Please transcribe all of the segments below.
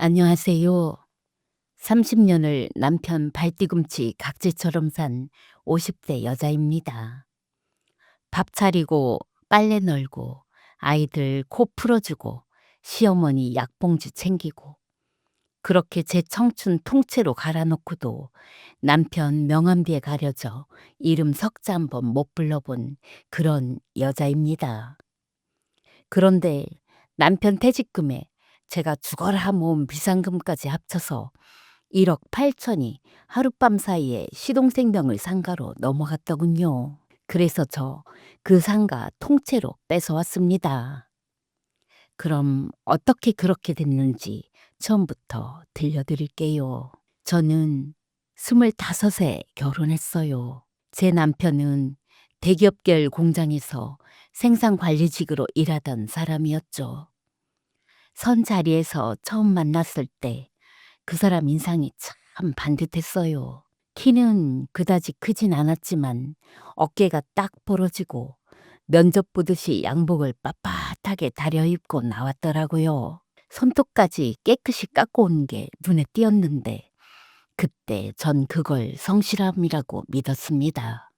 안녕하세요. 30년을 남편 발뒤꿈치 각질처럼 산 50대 여자입니다. 밥 차리고 빨래 널고 아이들 코 풀어주고 시어머니 약봉지 챙기고 그렇게 제 청춘 통째로 갈아놓고도 남편 명함비에 가려져 이름 석자 한번 못 불러본 그런 여자입니다. 그런데 남편 퇴직금에 제가 죽어라 모은 비상금까지 합쳐서 1억 8천이 하룻밤 사이에 시동생명을 상가로 넘어갔더군요. 그래서 저 그 상가 통째로 뺏어왔습니다. 그럼 어떻게 그렇게 됐는지 처음부터 들려드릴게요. 저는 25에 결혼했어요. 제 남편은 대기업계열 공장에서 생산관리직으로 일하던 사람이었죠. 선 자리에서 처음 만났을 때 그 사람 인상이 참 반듯했어요. 키는 그다지 크진 않았지만 어깨가 딱 부러지고 면접 보듯이 양복을 빳빳하게 다려입고 나왔더라고요. 손톱까지 깨끗이 깎고 온 게 눈에 띄었는데 그때 전 그걸 성실함이라고 믿었습니다.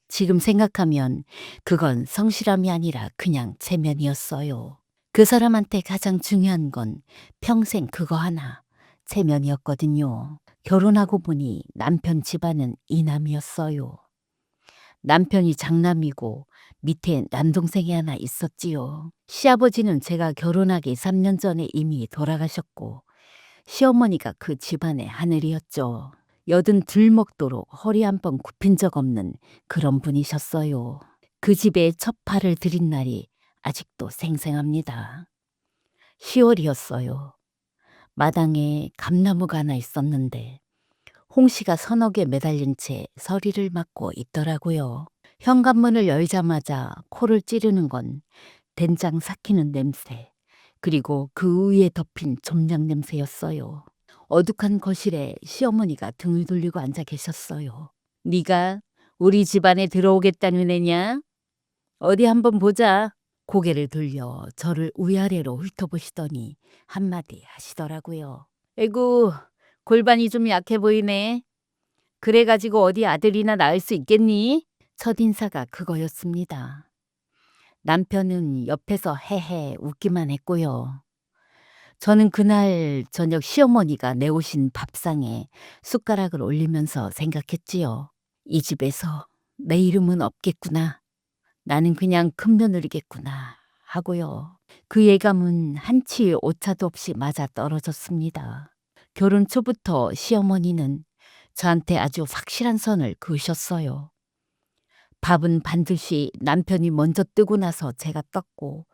지금 생각하면 그건 성실함이 아니라 그냥 체면이었어요. 그 사람한테 가장 중요한 건 평생 그거 하나, 체면이었거든요. 결혼하고 보니 남편 집안은 이남이었어요. 남편이 장남이고 밑에 남동생이 하나 있었지요. 시아버지는 제가 결혼하기 3년 전에 이미 돌아가셨고 시어머니가 그 집안의 하늘이었죠. 82 먹도록 허리 한 번 굽힌 적 없는 그런 분이셨어요. 그 집에 첫 발을 들인 날이 아직도 생생합니다. 10월이었어요. 마당에 감나무가 하나 있었는데 홍시가 서너 개 매달린 채 서리를 맞고 있더라고요. 현관문을 열자마자 코를 찌르는 건 된장 삭히는 냄새, 그리고 그 위에 덮인 좀장 냄새였어요. 어둑한 거실에 시어머니가 등을 돌리고 앉아 계셨어요. 네가 우리 집안에 들어오겠다는 애냐? 어디 한번 보자. 고개를 돌려 저를 위아래로 훑어보시더니 한마디 하시더라고요. 에구, 골반이 좀 약해 보이네. 그래가지고 어디 아들이나 낳을 수 있겠니? 첫인사가 그거였습니다. 남편은 옆에서 헤헤 웃기만 했고요. 저는 그날 저녁 시어머니가 내오신 밥상에 숟가락을 올리면서 생각했지요. 이 집에서 내 이름은 없겠구나. 나는 그냥 큰며느리겠구나 하고요. 그 예감은 한치 오차도 없이 맞아 떨어졌습니다. 결혼 초부터 시어머니는 저한테 아주 확실한 선을 그으셨어요. 밥은 반드시 남편이 먼저 뜨고 나서 제가 떴고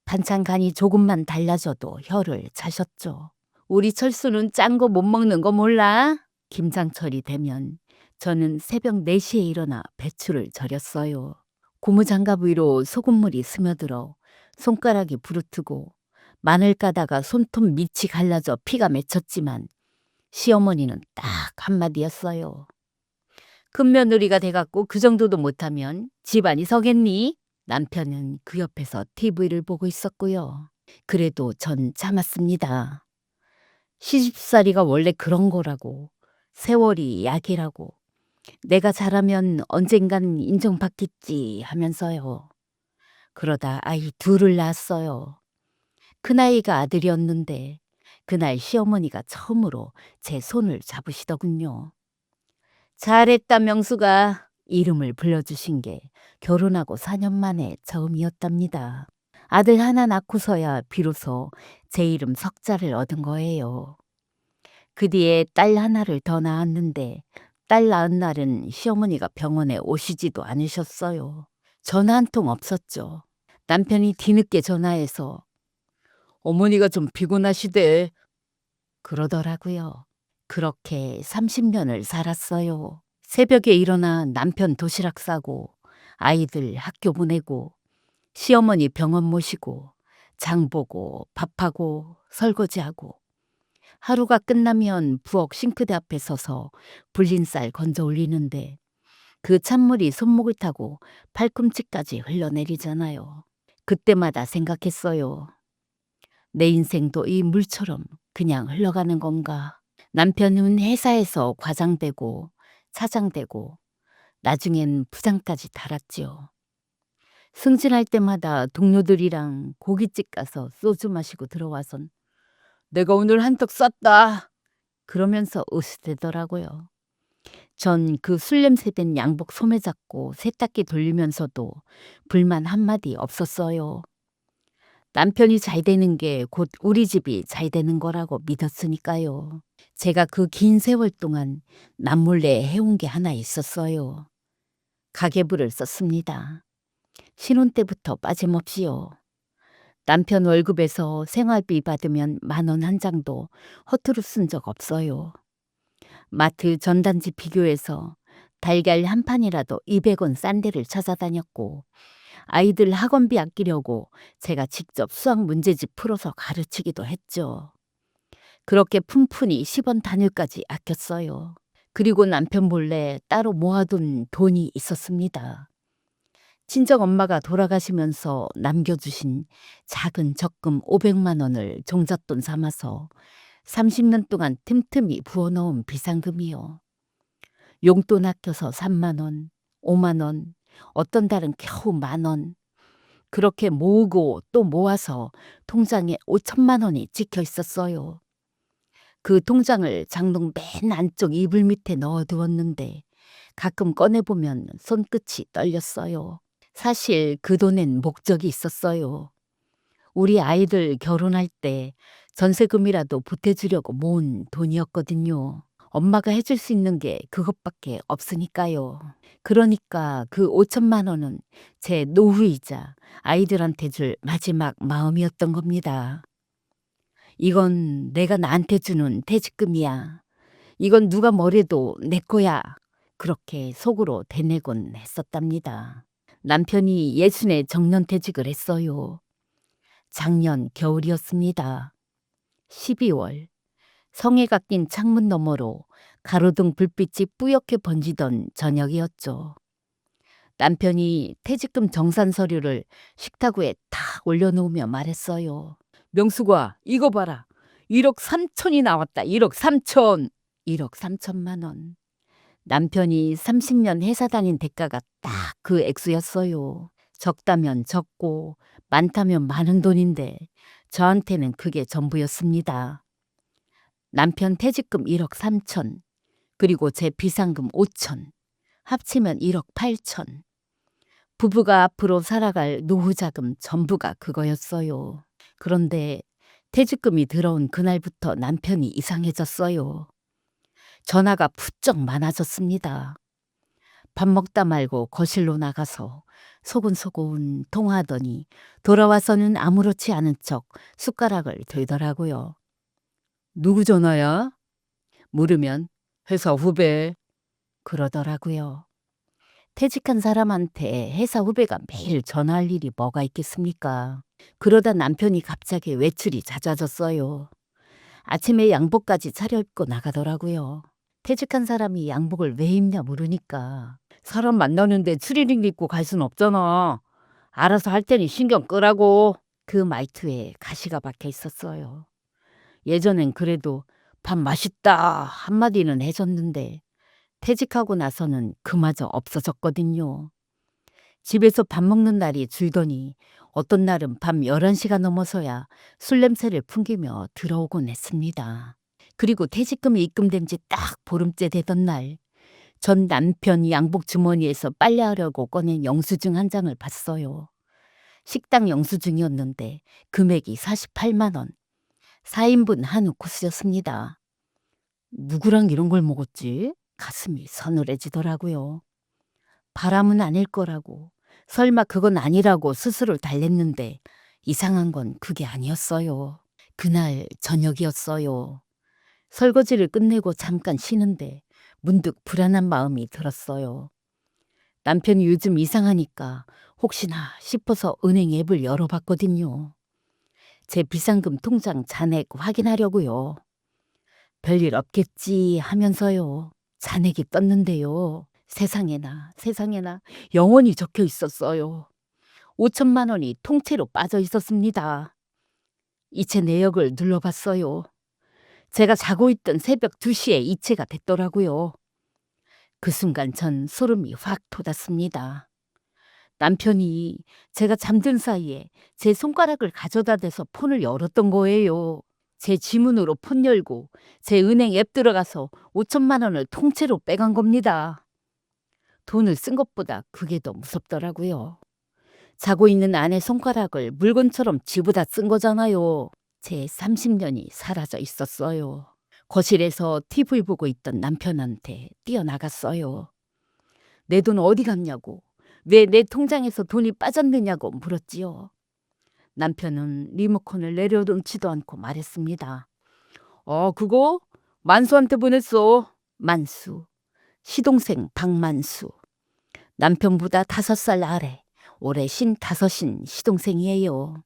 반찬 간이 조금만 달라져도 혀를 차셨죠. 우리 철수는 짠 거 못 먹는 거 몰라? 김장철이 되면 저는 새벽 4시에 일어나 배추를 절였어요. 고무장갑 위로 소금물이 스며들어 손가락이 부르트고 마늘 까다가 손톱 밑이 갈라져 피가 맺혔지만 시어머니는 딱 한마디였어요. 큰며느리가 돼갖고 그 정도도 못하면 집안이 서겠니? 남편은 그 옆에서 TV를 보고 있었고요. 그래도 전 참았습니다. 시집살이가 원래 그런 거라고. 세월이 약이라고. 내가 잘하면 언젠간 인정받겠지 하면서요. 그러다 아이 둘을 낳았어요. 큰아이가 아들이었는데 그날 시어머니가 처음으로 제 손을 잡으시더군요. 잘했다 명수가 이름을 불러주신 게 결혼하고 4년 만에 처음이었답니다. 아들 하나 낳고서야 비로소 제 이름 석자를 얻은 거예요. 그 뒤에 딸 하나를 더 낳았는데 딸 낳은 날은 시어머니가 병원에 오시지도 않으셨어요. 전화 한 통 없었죠. 남편이 뒤늦게 전화해서 어머니가 좀 피곤하시대 그러더라고요. 그렇게 30년을 살았어요. 새벽에 일어나 남편 도시락 싸고 아이들 학교 보내고 시어머니 병원 모시고 장 보고 밥하고 설거지하고 하루가 끝나면 부엌 싱크대 앞에 서서 불린 쌀 건져 올리는데 그 찬물이 손목을 타고 팔꿈치까지 흘러내리잖아요. 그때마다 생각했어요. 내 인생도 이 물처럼 그냥 흘러가는 건가? 남편은 회사에서 과장되고 차장되고 나중엔 부장까지 달았지요. 승진할 때마다 동료들이랑 고깃집 가서 소주 마시고 들어와선 내가 오늘 한턱 쐈다 그러면서 으스대더라고요. 전 그 술 냄새 된 양복 소매 잡고 세탁기 돌리면서도 불만 한마디 없었어요. 남편이 잘 되는 게 곧 우리 집이 잘 되는 거라고 믿었으니까요. 제가 그 긴 세월 동안 남몰래 해온 게 하나 있었어요. 가계부를 썼습니다. 신혼 때부터 빠짐없이요. 남편 월급에서 생활비 받으면 10,000원 한 장도 허투루 쓴 적 없어요. 마트 전단지 비교해서 달걀 한 판이라도 200원 싼 데를 찾아다녔고 아이들 학원비 아끼려고 제가 직접 수학 문제집 풀어서 가르치기도 했죠. 그렇게 푼푼히 10원 단위까지 아꼈어요. 그리고 남편 몰래 따로 모아둔 돈이 있었습니다. 친정 엄마가 돌아가시면서 남겨주신 작은 적금 500만 원을 종잣돈 삼아서 30년 동안 틈틈이 부어놓은 비상금이요. 용돈 아껴서 3만 원, 5만 원, 어떤 달은 겨우 10,000원. 그렇게 모으고 또 모아서 통장에 5천만 원이 찍혀 있었어요. 그 통장을 장롱 맨 안쪽 이불 밑에 넣어두었는데 가끔 꺼내보면 손끝이 떨렸어요. 사실 그 돈엔 목적이 있었어요. 우리 아이들 결혼할 때 전세금이라도 보태주려고 모은 돈이었거든요. 엄마가 해줄 수 있는 게 그것밖에 없으니까요. 그러니까 그 5천만 원은 제 노후이자 아이들한테 줄 마지막 마음이었던 겁니다. 이건 내가 나한테 주는 퇴직금이야. 이건 누가 뭐래도 내 거야. 그렇게 속으로 되뇌곤 했었답니다. 남편이 예순에 정년퇴직을 했어요. 작년 겨울이었습니다. 12월. 성에가 낀 창문 너머로 가로등 불빛이 뿌옇게 번지던 저녁이었죠. 남편이 퇴직금 정산 서류를 식탁위에 탁 올려놓으며 말했어요. 명수가 이거 봐라. 1억 3천이 나왔다. 1억 3천. 1억 3천만 원. 남편이 30년 회사 다닌 대가가 딱 그 액수였어요. 적다면 적고 많다면 많은 돈인데 저한테는 그게 전부였습니다. 남편 퇴직금 1억 3천, 그리고 제 비상금 5천, 합치면 1억 8천. 부부가 앞으로 살아갈 노후 자금 전부가 그거였어요. 그런데 퇴직금이 들어온 그날부터 남편이 이상해졌어요. 전화가 부쩍 많아졌습니다. 밥 먹다 말고 거실로 나가서 소곤소곤 통화하더니 돌아와서는 아무렇지 않은 척 숟가락을 들더라고요. 누구 전화야? 물으면 회사 후배 그러더라고요. 퇴직한 사람한테 회사 후배가 매일 전화할 일이 뭐가 있겠습니까? 그러다 남편이 갑자기 외출이 잦아졌어요. 아침에 양복까지 차려입고 나가더라고요. 퇴직한 사람이 양복을 왜 입냐 물으니까 사람 만나는데 추리닝 입고 갈 순 없잖아. 알아서 할 테니 신경 끄라고. 그 말투에 가시가 박혀 있었어요. 예전엔 그래도 밥 맛있다 한마디는 해줬는데 퇴직하고 나서는 그마저 없어졌거든요. 집에서 밥 먹는 날이 줄더니 어떤 날은 밤 11시가 넘어서야 술 냄새를 풍기며 들어오곤 했습니다. 그리고 퇴직금이 입금된 지 딱 보름째 되던 날, 전 남편 양복 주머니에서 빨래하려고 꺼낸 영수증 한 장을 봤어요. 식당 영수증이었는데 금액이 48만 원, 4인분 한우 코스였습니다. 누구랑 이런 걸 먹었지? 가슴이 서늘해지더라고요. 바람은 아닐 거라고, 설마 그건 아니라고 스스로를 달랬는데 이상한 건 그게 아니었어요. 그날 저녁이었어요. 설거지를 끝내고 잠깐 쉬는데 문득 불안한 마음이 들었어요. 남편이 요즘 이상하니까 혹시나 싶어서 은행 앱을 열어봤거든요. 제 비상금 통장 잔액 확인하려고요. 별일 없겠지 하면서요. 잔액이 떴는데요. 세상에나 세상에나 영원히 적혀 있었어요. 5천만 원이 통째로 빠져 있었습니다. 이체 내역을 눌러봤어요. 제가 자고 있던 새벽 2시에 이체가 됐더라고요. 그 순간 전 소름이 확 돋았습니다. 남편이 제가 잠든 사이에 제 손가락을 가져다 대서 폰을 열었던 거예요. 제 지문으로 폰 열고 제 은행 앱 들어가서 5천만 원을 통째로 빼간 겁니다. 돈을 쓴 것보다 그게 더 무섭더라고요. 자고 있는 아내 손가락을 물건처럼 쥐보다 쓴 거잖아요. 제 30년이 사라져 있었어요. 거실에서 TV 보고 있던 남편한테 뛰어나갔어요. 내 돈 어디 갔냐고, 왜 내 통장에서 돈이 빠졌느냐고 물었지요. 남편은 리모컨을 내려놓지도 않고 말했습니다. 그거 만수한테 보냈어. 만수, 시동생 박만수. 남편보다 5살 아래, 올해 55인 시동생이에요.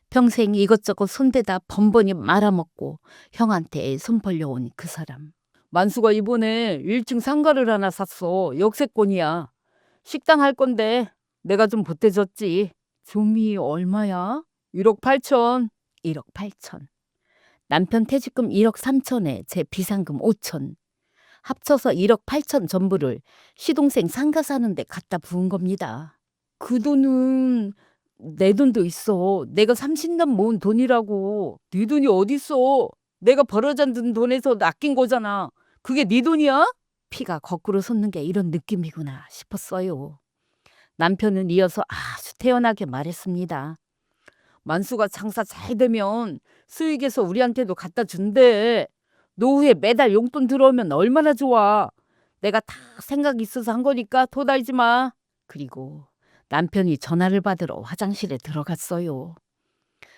평생 이것저것 손대다 번번이 말아먹고 형한테 손 벌려온 그 사람. 만수가 이번에 1층 상가를 하나 샀어. 역세권이야. 식당 할 건데 내가 좀 보태줬지. 좀이 얼마야? 1억 8천. 1억 8천. 남편 퇴직금 1억 3천에 제 비상금 5천. 합쳐서 1억 8천 전부를 시동생 상가 사는데 갖다 부은 겁니다. 그 돈은 내 돈도 있어. 내가 30년 모은 돈이라고. 네 돈이 어딨어. 내가 벌어잡은 돈에서 아낀 거잖아. 그게 네 돈이야? 피가 거꾸로 솟는 게 이런 느낌이구나 싶었어요. 남편은 이어서 아주 태연하게 말했습니다. 만수가 장사 잘 되면 수익에서 우리한테도 갖다 준대. 노후에 매달 용돈 들어오면 얼마나 좋아. 내가 다 생각 있어서 한 거니까 토달지 마. 그리고 남편이 전화를 받으러 화장실에 들어갔어요.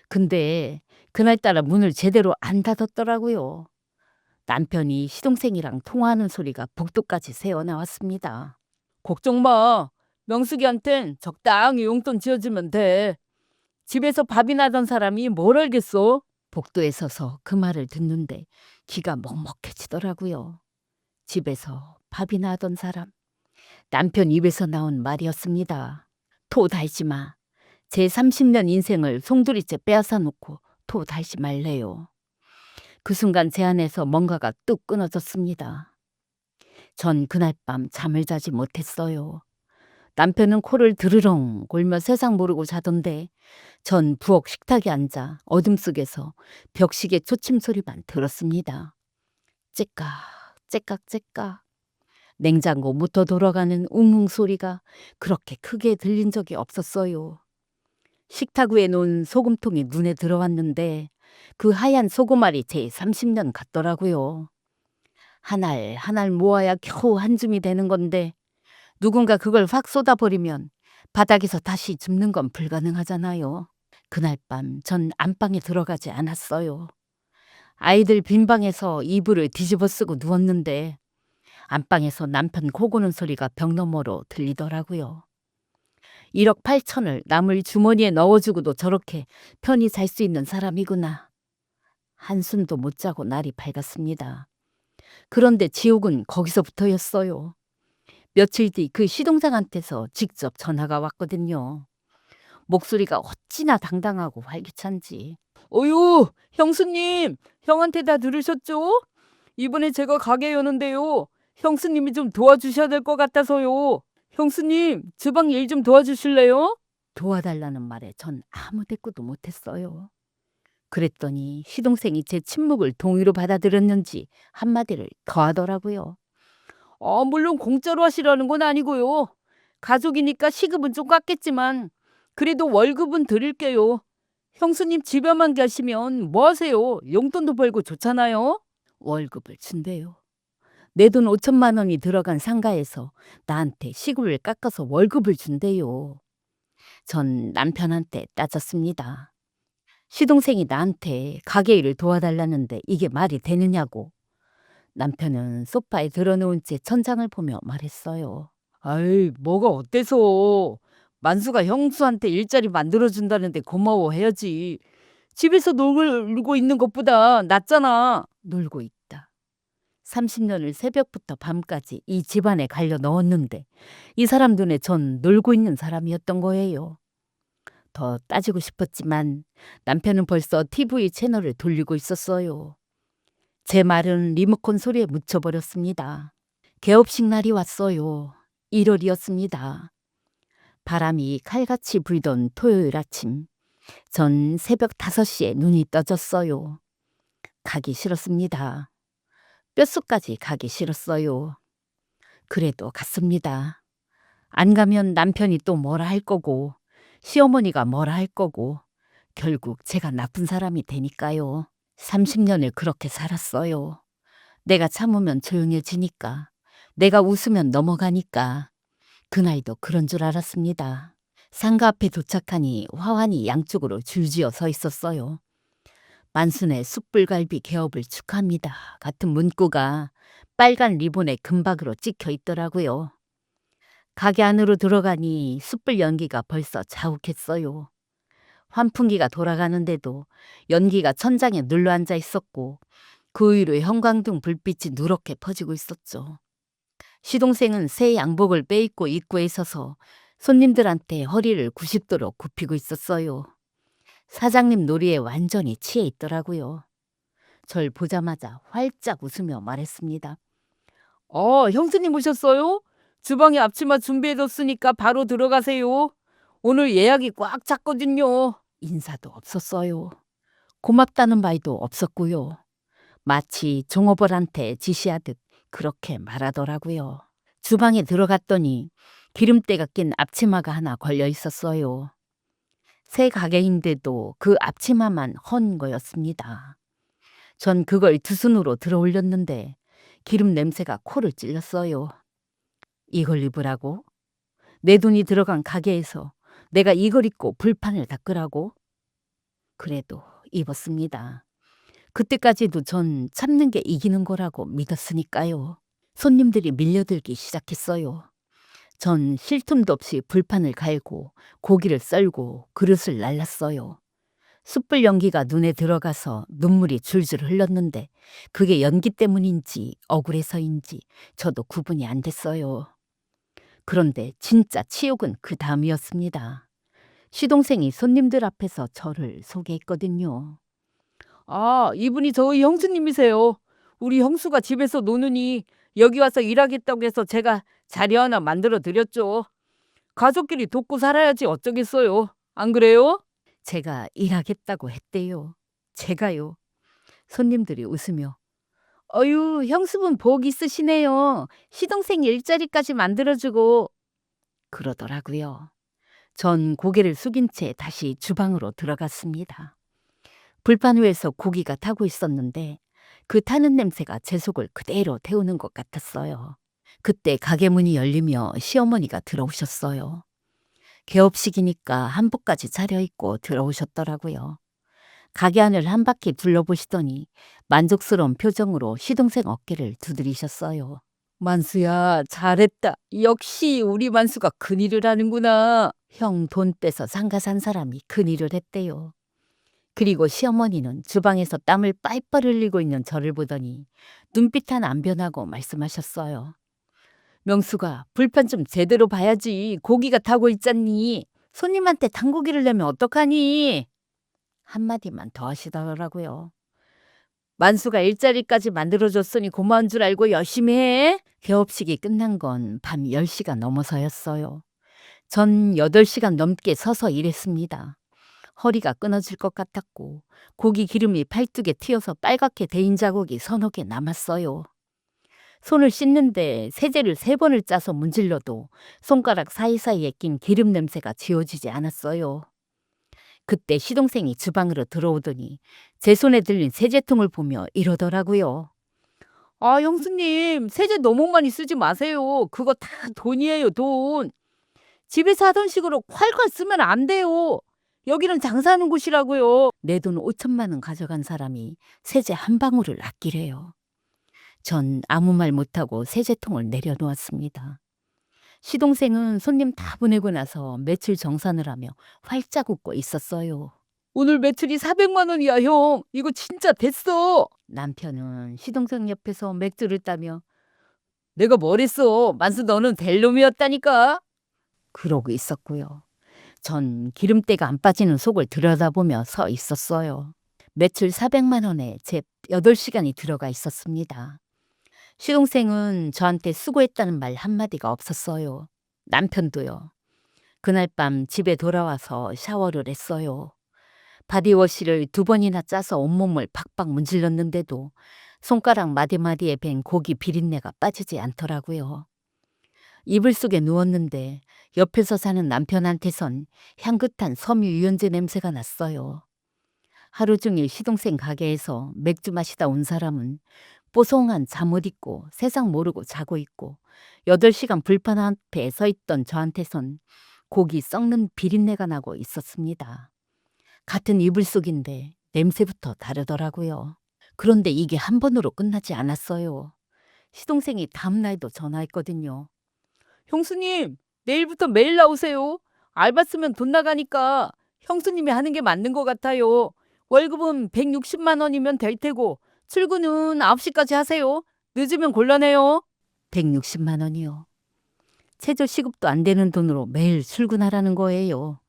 근데 그날따라 문을 제대로 안 닫았더라고요. 남편이 시동생이랑 통화하는 소리가 복도까지 새어나왔습니다. 걱정 마. 명숙이한텐 적당히 용돈 지어주면 돼. 집에서 밥이나 하던 사람이 뭘 알겠어? 복도에 서서 그 말을 듣는데 귀가 먹먹해지더라고요. 집에서 밥이나 하던 사람. 남편 입에서 나온 말이었습니다. 토 달지 마. 제 30년 인생을 송두리째 빼앗아 놓고 토 달지 말래요. 그 순간 제 안에서 뭔가가 뚝 끊어졌습니다. 전 그날 밤 잠을 자지 못했어요. 남편은 코를 드르렁 골며 세상 모르고 자던데 전 부엌 식탁에 앉아 어둠 속에서 벽시계 초침 소리만 들었습니다. 째깍 째깍 째깍. 냉장고 모터 돌아가는 웅웅 소리가 그렇게 크게 들린 적이 없었어요. 식탁 위에 놓은 소금통이 눈에 들어왔는데 그 하얀 소금알이 제 30년 같더라고요. 한 알 한 알 모아야 겨우 한 줌이 되는 건데 누군가 그걸 확 쏟아버리면 바닥에서 다시 줍는 건 불가능하잖아요. 그날 밤 전 안방에 들어가지 않았어요. 아이들 빈 방에서 이불을 뒤집어 쓰고 누웠는데 안방에서 남편 코 고는 소리가 벽 너머로 들리더라고요. 1억 8천을 남의 주머니에 넣어주고도 저렇게 편히 잘 수 있는 사람이구나. 한숨도 못 자고 날이 밝았습니다. 그런데 지옥은 거기서부터였어요. 며칠 뒤 그 시동생한테서 직접 전화가 왔거든요. 목소리가 어찌나 당당하고 활기찬지. 어유, 형수님, 형한테 다 들으셨죠? 이번에 제가 가게 여는데요. 형수님이 좀 도와주셔야 될 것 같아서요. 형수님, 주방 일 좀 도와주실래요? 도와달라는 말에 전 아무 대꾸도 못했어요. 그랬더니 시동생이 제 침묵을 동의로 받아들였는지 한마디를 더 하더라고요. 물론 공짜로 하시라는 건 아니고요. 가족이니까 시급은 좀 깎겠지만 그래도 월급은 드릴게요. 형수님 집에만 가시면 뭐 하세요? 용돈도 벌고 좋잖아요. 월급을 준대요. 내 돈 5천만 원이 들어간 상가에서 나한테 시급을 깎아서 월급을 준대요. 전 남편한테 따졌습니다. 시동생이 나한테 가게 일을 도와달라는데 이게 말이 되느냐고. 남편은 소파에 드러누운 채 천장을 보며 말했어요. 아이, 뭐가 어때서. 만수가 형수한테 일자리 만들어준다는데 고마워해야지. 집에서 놀고 있는 것보다 낫잖아. 놀고 있다. 30년을 새벽부터 밤까지 이 집안에 갈려 넣었는데 이 사람 눈에 전 놀고 있는 사람이었던 거예요. 더 따지고 싶었지만 남편은 벌써 TV 채널을 돌리고 있었어요. 제 말은 리모컨 소리에 묻혀버렸습니다. 개업식 날이 왔어요. 1월이었습니다. 바람이 칼같이 불던 토요일 아침. 전 새벽 5시에 눈이 떠졌어요. 가기 싫었습니다. 뼛속까지 가기 싫었어요. 그래도 갔습니다. 안 가면 남편이 또 뭐라 할 거고, 시어머니가 뭐라 할 거고, 결국 제가 나쁜 사람이 되니까요. 30년을 그렇게 살았어요. 내가 참으면 조용해지니까, 내가 웃으면 넘어가니까. 그날도 그런 줄 알았습니다. 상가 앞에 도착하니 화환이 양쪽으로 줄지어 서 있었어요. 만순의 숯불갈비 개업을 축하합니다 같은 문구가 빨간 리본에 금박으로 찍혀 있더라고요. 가게 안으로 들어가니 숯불 연기가 벌써 자욱했어요. 환풍기가 돌아가는데도 연기가 천장에 눌러앉아 있었고 그 위로 형광등 불빛이 누렇게 퍼지고 있었죠. 시동생은 새 양복을 빼입고 입구에 서서 손님들한테 허리를 90도로 굽히고 있었어요. 사장님 놀이에 완전히 취해 있더라고요. 절 보자마자 활짝 웃으며 말했습니다. 형수님 오셨어요? 주방에 앞치마 준비해뒀으니까 바로 들어가세요. 오늘 예약이 꽉 찼거든요. 인사도 없었어요. 고맙다는 말도 없었고요. 마치 종업원한테 지시하듯 그렇게 말하더라고요. 주방에 들어갔더니 기름때가 낀 앞치마가 하나 걸려 있었어요. 새 가게인데도 그 앞치마만 헌 거였습니다. 전 그걸 두 손으로 들어 올렸는데 기름 냄새가 코를 찔렀어요. 이걸 입으라고? 내 돈이 들어간 가게에서 내가 이걸 입고 불판을 닦으라고? 그래도 입었습니다. 그때까지도 전 참는 게 이기는 거라고 믿었으니까요. 손님들이 밀려들기 시작했어요. 전 쉴 틈도 없이 불판을 갈고 고기를 썰고 그릇을 날랐어요. 숯불 연기가 눈에 들어가서 눈물이 줄줄 흘렀는데 그게 연기 때문인지 억울해서인지 저도 구분이 안 됐어요. 그런데 진짜 치욕은 그 다음이었습니다. 시동생이 손님들 앞에서 저를 소개했거든요. 이분이 저희 형수님이세요. 우리 형수가 집에서 노느니 여기 와서 일하겠다고 해서 제가 자리 하나 만들어 드렸죠. 가족끼리 돕고 살아야지 어쩌겠어요. 안 그래요? 제가 일하겠다고 했대요. 제가요. 손님들이 웃으며 어유 형수분 복 있으시네요. 시동생 일자리까지 만들어주고 그러더라고요. 전 고개를 숙인 채 다시 주방으로 들어갔습니다. 불판 위에서 고기가 타고 있었는데 그 타는 냄새가 제 속을 그대로 태우는 것 같았어요. 그때 가게 문이 열리며 시어머니가 들어오셨어요. 개업식이니까 한복까지 차려입고 들어오셨더라고요. 가게 안을 한 바퀴 둘러보시더니 만족스러운 표정으로 시동생 어깨를 두드리셨어요. 만수야, 잘했다. 역시 우리 만수가 큰일을 하는구나. 형 돈 빼서 상가 산 사람이 큰일을 했대요. 그리고 시어머니는 주방에서 땀을 빨빨 흘리고 있는 저를 보더니 눈빛 하나 안 변하고 말씀하셨어요. 명수가 불판 좀 제대로 봐야지. 고기가 타고 있잖니. 손님한테 단고기를 내면 어떡하니? 한마디만 더 하시더라고요. 만수가 일자리까지 만들어줬으니 고마운 줄 알고 열심히 해. 개업식이 끝난 건 밤 10시가 넘어서였어요. 전 8시간 넘게 서서 일했습니다. 허리가 끊어질 것 같았고 고기 기름이 팔뚝에 튀어서 빨갛게 데인 자국이 서너 개 남았어요. 손을 씻는데 세제를 3번을 짜서 문질러도 손가락 사이사이에 낀 기름 냄새가 지워지지 않았어요. 그때 시동생이 주방으로 들어오더니 제 손에 들린 세제통을 보며 이러더라고요. 형수님, 세제 너무 많이 쓰지 마세요. 그거 다 돈이에요, 돈. 집에서 하던 식으로 콸콸 쓰면 안 돼요. 여기는 장사하는 곳이라고요. 내 돈 5천만 원 가져간 사람이 세제 한 방울을 아끼래요. 전 아무 말 못하고 세제통을 내려놓았습니다. 시동생은 손님 다 보내고 나서 매출 정산을 하며 활짝 웃고 있었어요. 오늘 매출이 400만 원이야, 형. 이거 진짜 됐어. 남편은 시동생 옆에서 맥주를 따며 내가 뭘 했어. 만수 너는 될 놈이었다니까. 그러고 있었고요. 전 기름때가 안 빠지는 속을 들여다보며 서 있었어요. 매출 400만 원에 제 8시간이 들어가 있었습니다. 시동생은 저한테 수고했다는 말 한마디가 없었어요. 남편도요. 그날 밤 집에 돌아와서 샤워를 했어요. 바디워시를 2번이나 짜서 온몸을 박박 문질렀는데도 손가락 마디마디에 밴 고기 비린내가 빠지지 않더라고요. 이불 속에 누웠는데 옆에서 사는 남편한테선 향긋한 섬유유연제 냄새가 났어요. 하루 종일 시동생 가게에서 맥주 마시다 온 사람은 뽀송한 잠옷 입고 세상 모르고 자고 있고 8시간 불판 앞에 서 있던 저한테선 고기 썩는 비린내가 나고 있었습니다. 같은 이불 속인데 냄새부터 다르더라고요. 그런데 이게 한 번으로 끝나지 않았어요. 시동생이 다음날도 전화했거든요. 형수님, 내일부터 매일 나오세요. 알바 쓰면 돈 나가니까 형수님이 하는 게 맞는 것 같아요. 월급은 160만 원이면 될 테고 출근은 9시까지 하세요. 늦으면 곤란해요. 160만 원이요. 최저 시급도 안 되는 돈으로 매일 출근하라는 거예요.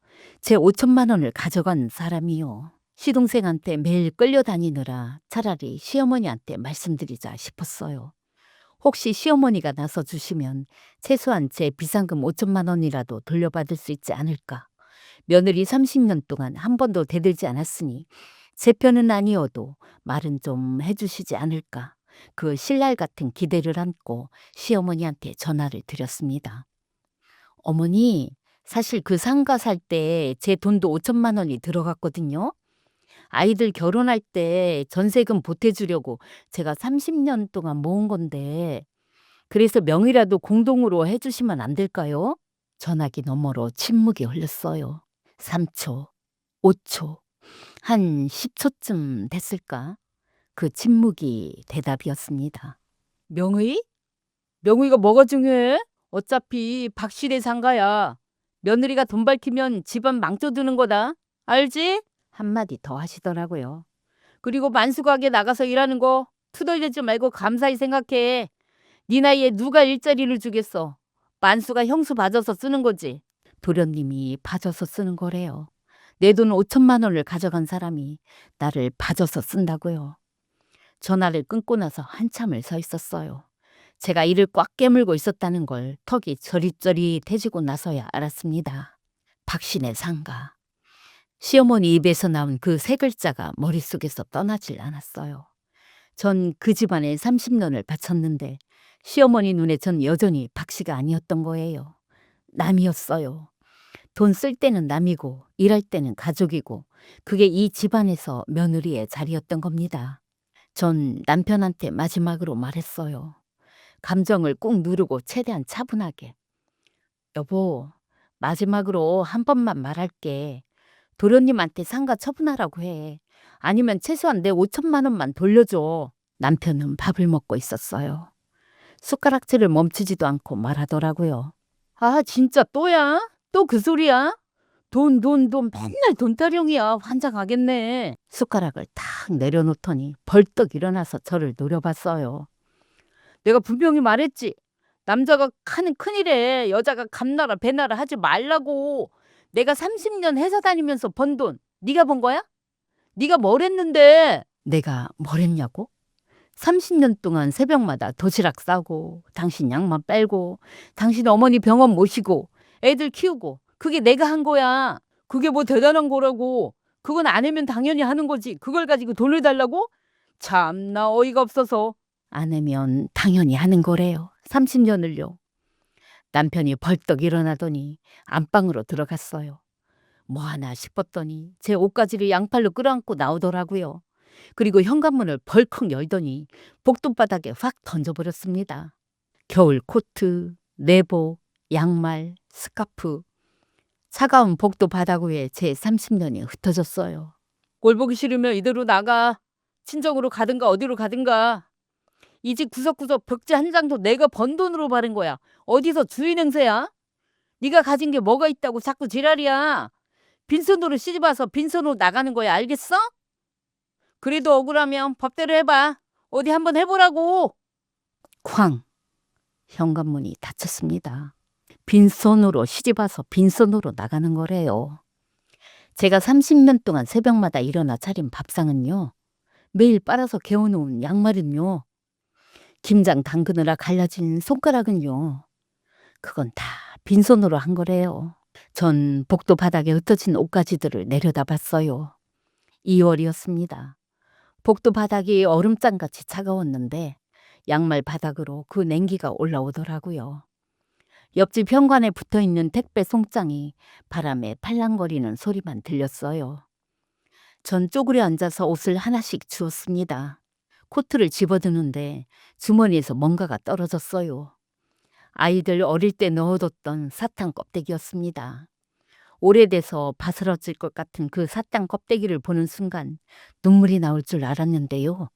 제 5천만 원을 가져간 사람이요. 시동생한테 매일 끌려다니느라 차라리 시어머니한테 말씀드리자 싶었어요. 혹시 시어머니가 나서 주시면 최소한 제 비상금 5천만 원이라도 돌려받을 수 있지 않을까. 며느리 30년 동안 한 번도 대들지 않았으니 제 편은 아니어도 말은 좀 해주시지 않을까. 그 신랄 같은 기대를 안고 시어머니한테 전화를 드렸습니다. 어머니, 사실 그 상가 살 때 제 돈도 5천만 원이 들어갔거든요. 아이들 결혼할 때 전세금 보태주려고 제가 30년 동안 모은 건데 그래서 명의라도 공동으로 해주시면 안 될까요? 전화기 너머로 침묵이 흘렀어요. 3초, 5초, 한 10초쯤 됐을까? 그 침묵이 대답이었습니다. 명의? 명의가 뭐가 중요해? 어차피 박씨네 상가야. 며느리가 돈 밝히면 집안 망쳐드는 거다. 알지? 한마디 더 하시더라고요. 그리고 만수가게 나가서 일하는 거 투덜대지 말고 감사히 생각해. 네 나이에 누가 일자리를 주겠어. 만수가 형수 봐줘서 쓰는 거지. 도련님이 봐줘서 쓰는 거래요. 내 돈 5천만 원을 가져간 사람이 나를 봐줘서 쓴다고요. 전화를 끊고 나서 한참을 서 있었어요. 제가 이를 꽉 깨물고 있었다는 걸 턱이 저릿저릿해지고 나서야 알았습니다. 박신의 상가. 시어머니 입에서 나온 그 세 글자가 머릿속에서 떠나질 않았어요. 전 그 집안에 30년을 바쳤는데 시어머니 눈에 전 여전히 박씨가 아니었던 거예요. 남이었어요. 돈 쓸 때는 남이고 일할 때는 가족이고 그게 이 집안에서 며느리의 자리였던 겁니다. 전 남편한테 마지막으로 말했어요. 감정을 꾹 누르고 최대한 차분하게. 여보, 마지막으로 한 번만 말할게. 도련님한테 상가 처분하라고 해. 아니면 최소한 내 5천만 원만 돌려줘. 남편은 밥을 먹고 있었어요. 숟가락질을 멈추지도 않고 말하더라고요. 아, 진짜 또야? 또 그 소리야? 돈, 맨날 돈 타령이야. 환장하겠네. 숟가락을 탁 내려놓더니 벌떡 일어나서 저를 노려봤어요. 내가 분명히 말했지. 남자가 하는 큰일에 여자가 감나라 배나라 하지 말라고. 내가 30년 회사 다니면서 번 돈 네가 번 거야? 네가 뭘 했는데? 내가 뭘 했냐고? 30년 동안 새벽마다 도시락 싸고 당신 양말 빨고 당신 어머니 병원 모시고 애들 키우고 그게 내가 한 거야. 그게 뭐 대단한 거라고. 그건 안 하면 당연히 하는 거지. 그걸 가지고 돈을 달라고? 참나 어이가 없어서. 안 하면 당연히 하는 거래요. 30년을요. 남편이 벌떡 일어나더니 안방으로 들어갔어요. 뭐 하나 싶었더니 제 옷가지를 양팔로 끌어안고 나오더라고요. 그리고 현관문을 벌컥 열더니 복도바닥에 확 던져버렸습니다. 겨울 코트, 내복, 양말, 스카프. 차가운 복도 바닥 위에 제 30년이 흩어졌어요. 꼴 보기 싫으면 이대로 나가. 친정으로 가든가 어디로 가든가. 이 집 구석구석 벽지 한 장도 내가 번 돈으로 바른 거야. 어디서 주인 행세야? 네가 가진 게 뭐가 있다고 자꾸 지랄이야. 빈손으로 시집와서 빈손으로 나가는 거야. 알겠어? 그래도 억울하면 법대로 해봐. 어디 한번 해보라고. 쾅. 현관문이 닫혔습니다. 빈손으로 시집와서 빈손으로 나가는 거래요. 제가 30년 동안 새벽마다 일어나 차린 밥상은요. 매일 빨아서 개어놓은 양말은요. 김장 담그느라 갈라진 손가락은요. 그건 다 빈손으로 한 거래요. 전 복도 바닥에 흩어진 옷가지들을 내려다 봤어요. 2월이었습니다. 복도 바닥이 얼음장같이 차가웠는데 양말 바닥으로 그 냉기가 올라오더라고요. 옆집 현관에 붙어있는 택배 송장이 바람에 팔랑거리는 소리만 들렸어요. 전 쪼그려 앉아서 옷을 하나씩 주웠습니다. 코트를 집어드는데 주머니에서 뭔가가 떨어졌어요. 아이들 어릴 때 넣어뒀던 사탕 껍데기였습니다. 오래돼서 바스러질 것 같은 그 사탕 껍데기를 보는 순간 눈물이 나올 줄 알았는데요.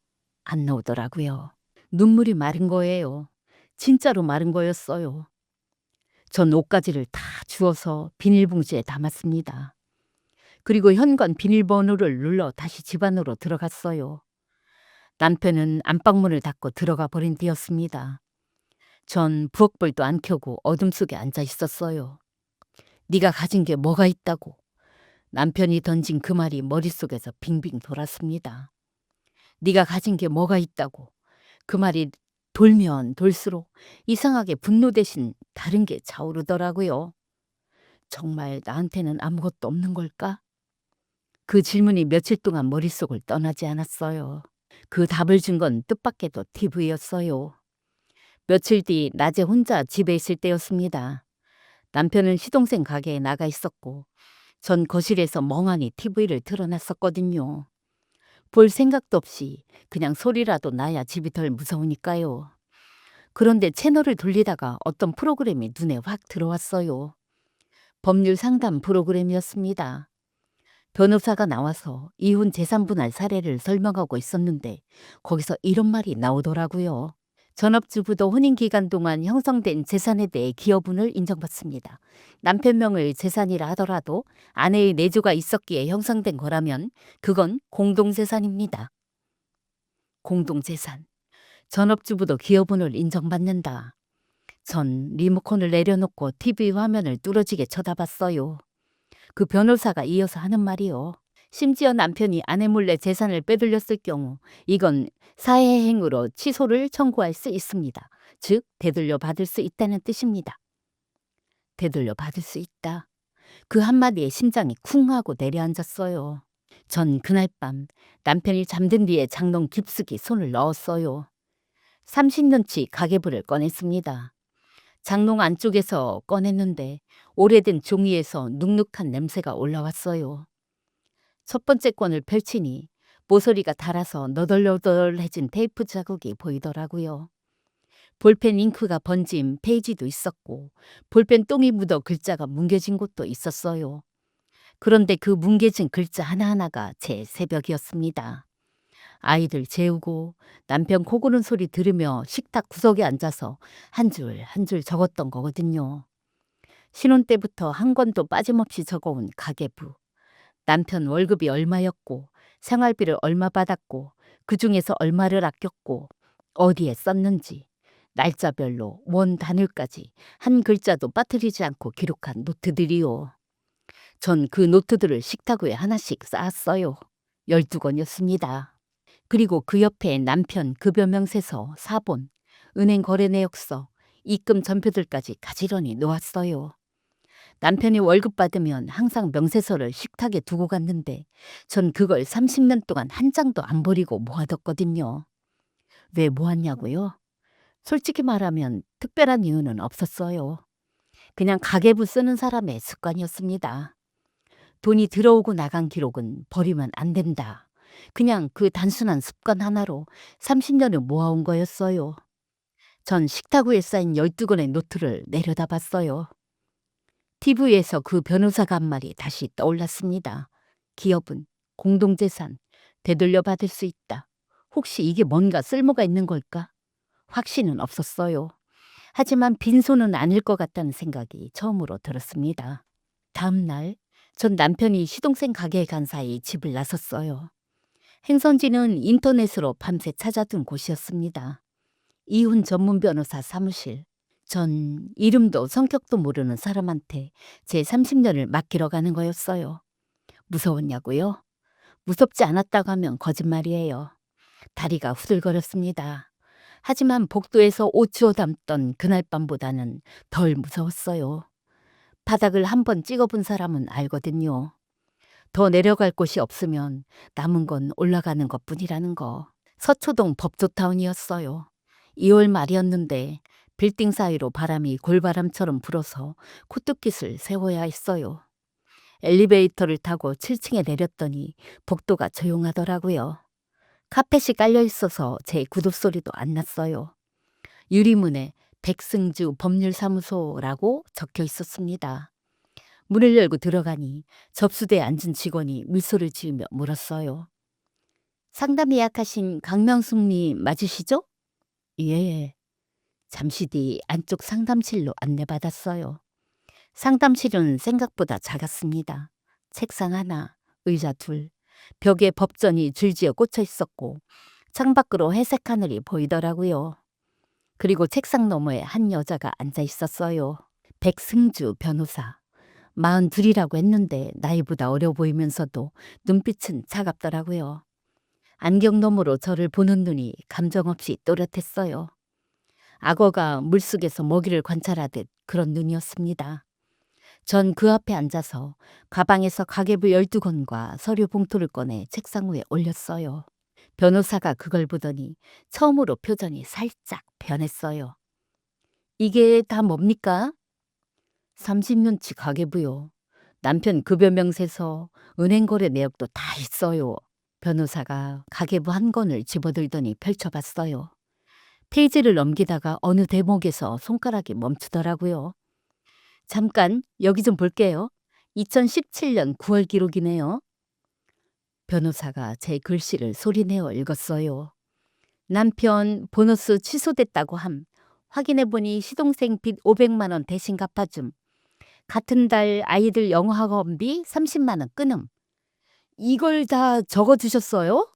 안 나오더라고요. 눈물이 마른 거예요. 진짜로 마른 거였어요. 전 옷가지를 다 주워서 비닐봉지에 담았습니다. 그리고 현관 비밀번호를 눌러 다시 집 안으로 들어갔어요. 남편은 안방문을 닫고 들어가 버린 뒤였습니다. 전 부엌불도 안 켜고 어둠 속에 앉아 있었어요. 네가 가진 게 뭐가 있다고. 남편이 던진 그 말이 머릿속에서 빙빙 돌았습니다. 네가 가진 게 뭐가 있다고. 그 말이 돌면 돌수록 이상하게 분노 대신 다른 게 차오르더라고요. 정말 나한테는 아무것도 없는 걸까? 그 질문이 며칠 동안 머릿속을 떠나지 않았어요. 그 답을 준 건 뜻밖에도 TV였어요. 며칠 뒤 낮에 혼자 집에 있을 때였습니다. 남편은 시동생 가게에 나가 있었고 전 거실에서 멍하니 TV를 틀어놨었거든요. 볼 생각도 없이 그냥 소리라도 나야 집이 덜 무서우니까요. 그런데 채널을 돌리다가 어떤 프로그램이 눈에 확 들어왔어요. 법률 상담 프로그램이었습니다. 변호사가 나와서 이혼 재산 분할 사례를 설명하고 있었는데 거기서 이런 말이 나오더라고요. 전업주부도 혼인 기간 동안 형성된 재산에 대해 기여분을 인정받습니다. 남편 명의 재산이라 하더라도 아내의 내조가 있었기에 형성된 거라면 그건 공동재산입니다. 공동재산. 전업주부도 기여분을 인정받는다. 전 리모컨을 내려놓고 TV 화면을 뚫어지게 쳐다봤어요. 그 변호사가 이어서 하는 말이요. 심지어 남편이 아내 몰래 재산을 빼돌렸을 경우 이건 사회행위로 취소를 청구할 수 있습니다. 즉 되돌려 받을 수 있다는 뜻입니다. 되돌려 받을 수 있다. 그 한마디에 심장이 쿵 하고 내려앉았어요. 전 그날 밤 남편이 잠든 뒤에 장롱 깊숙이 손을 넣었어요. 30년치 가계부를 꺼냈습니다. 장롱 안쪽에서 꺼냈는데 오래된 종이에서 눅눅한 냄새가 올라왔어요. 첫 번째 권을 펼치니 모서리가 닳아서 너덜너덜해진 테이프 자국이 보이더라고요. 볼펜 잉크가 번진 페이지도 있었고 볼펜 똥이 묻어 글자가 뭉개진 곳도 있었어요. 그런데 그 뭉개진 글자 하나하나가 제 새벽이었습니다. 아이들 재우고 남편 코 고는 소리 들으며 식탁 구석에 앉아서 한 줄 한 줄 적었던 거거든요. 신혼 때부터 한 권도 빠짐없이 적어온 가계부. 남편 월급이 얼마였고 생활비를 얼마 받았고 그중에서 얼마를 아꼈고 어디에 썼는지 날짜별로 원 단위까지 한 글자도 빠뜨리지 않고 기록한 노트들이요. 전 그 노트들을 식탁 위에 하나씩 쌓았어요. 12권이었습니다. 그리고 그 옆에 남편 급여 명세서, 사본, 은행 거래 내역서, 입금 전표들까지 가지런히 놓았어요. 남편이 월급 받으면 항상 명세서를 식탁에 두고 갔는데 전 그걸 30년 동안 한 장도 안 버리고 모아뒀거든요. 왜 모았냐고요? 솔직히 말하면 특별한 이유는 없었어요. 그냥 가계부 쓰는 사람의 습관이었습니다. 돈이 들어오고 나간 기록은 버리면 안 된다. 그냥 그 단순한 습관 하나로 30년을 모아온 거였어요. 전 식탁 위에 쌓인 12권의 노트를 내려다봤어요. TV에서 그 변호사가 한 말이 다시 떠올랐습니다. 기업은 공동재산, 되돌려 받을 수 있다. 혹시 이게 뭔가 쓸모가 있는 걸까? 확신은 없었어요. 하지만 빈손은 아닐 것 같다는 생각이 처음으로 들었습니다. 다음 날, 전 남편이 시동생 가게에 간 사이 집을 나섰어요. 행선지는 인터넷으로 밤새 찾아둔 곳이었습니다. 이혼 전문 변호사 사무실. 전 이름도 성격도 모르는 사람한테 제 30년을 맡기러 가는 거였어요. 무서웠냐고요? 무섭지 않았다고 하면 거짓말이에요. 다리가 후들거렸습니다. 하지만 복도에서 옷 주워 담던 그날 밤보다는 덜 무서웠어요. 바닥을 한번 찍어본 사람은 알거든요. 더 내려갈 곳이 없으면 남은 건 올라가는 것뿐이라는 거. 서초동 법조타운이었어요. 2월 말이었는데 빌딩 사이로 바람이 골바람처럼 불어서 코뚝깃을 세워야 했어요. 엘리베이터를 타고 7층에 내렸더니 복도가 조용하더라고요. 카펫이 깔려 있어서 제 구둣소리도 안 났어요. 유리문에 백승주 법률사무소라고 적혀 있었습니다. 문을 열고 들어가니 접수대에 앉은 직원이 미소를 지으며 물었어요. 상담 예약하신 강명숙님 맞으시죠? 예. 잠시 뒤 안쪽 상담실로 안내받았어요. 상담실은 생각보다 작았습니다. 책상 하나, 의자 둘, 벽에 법전이 줄지어 꽂혀 있었고 창밖으로 회색 하늘이 보이더라고요. 그리고 책상 너머에 한 여자가 앉아 있었어요. 백승주 변호사. 42이라고 했는데 나이보다 어려 보이면서도 눈빛은 차갑더라고요. 안경 너머로 저를 보는 눈이 감정없이 또렷했어요. 악어가 물속에서 먹이를 관찰하듯 그런 눈이었습니다. 전 그 앞에 앉아서 가방에서 가계부 12권과 서류 봉투를 꺼내 책상 위에 올렸어요. 변호사가 그걸 보더니 처음으로 표정이 살짝 변했어요. 이게 다 뭡니까? 30년치 가계부요. 남편 급여 명세서, 은행 거래 내역도 다 있어요. 변호사가 가계부 한 권을 집어들더니 펼쳐봤어요. 페이지를 넘기다가 어느 대목에서 손가락이 멈추더라고요. 잠깐 여기 좀 볼게요. 2017년 9월 기록이네요. 변호사가 제 글씨를 소리내어 읽었어요. 남편 보너스 취소됐다고 함. 확인해보니 시동생 빚 500만 원 대신 갚아줌. 같은 달 아이들 영어 학원비 30만 원 끊음. 이걸 다 적어두셨어요?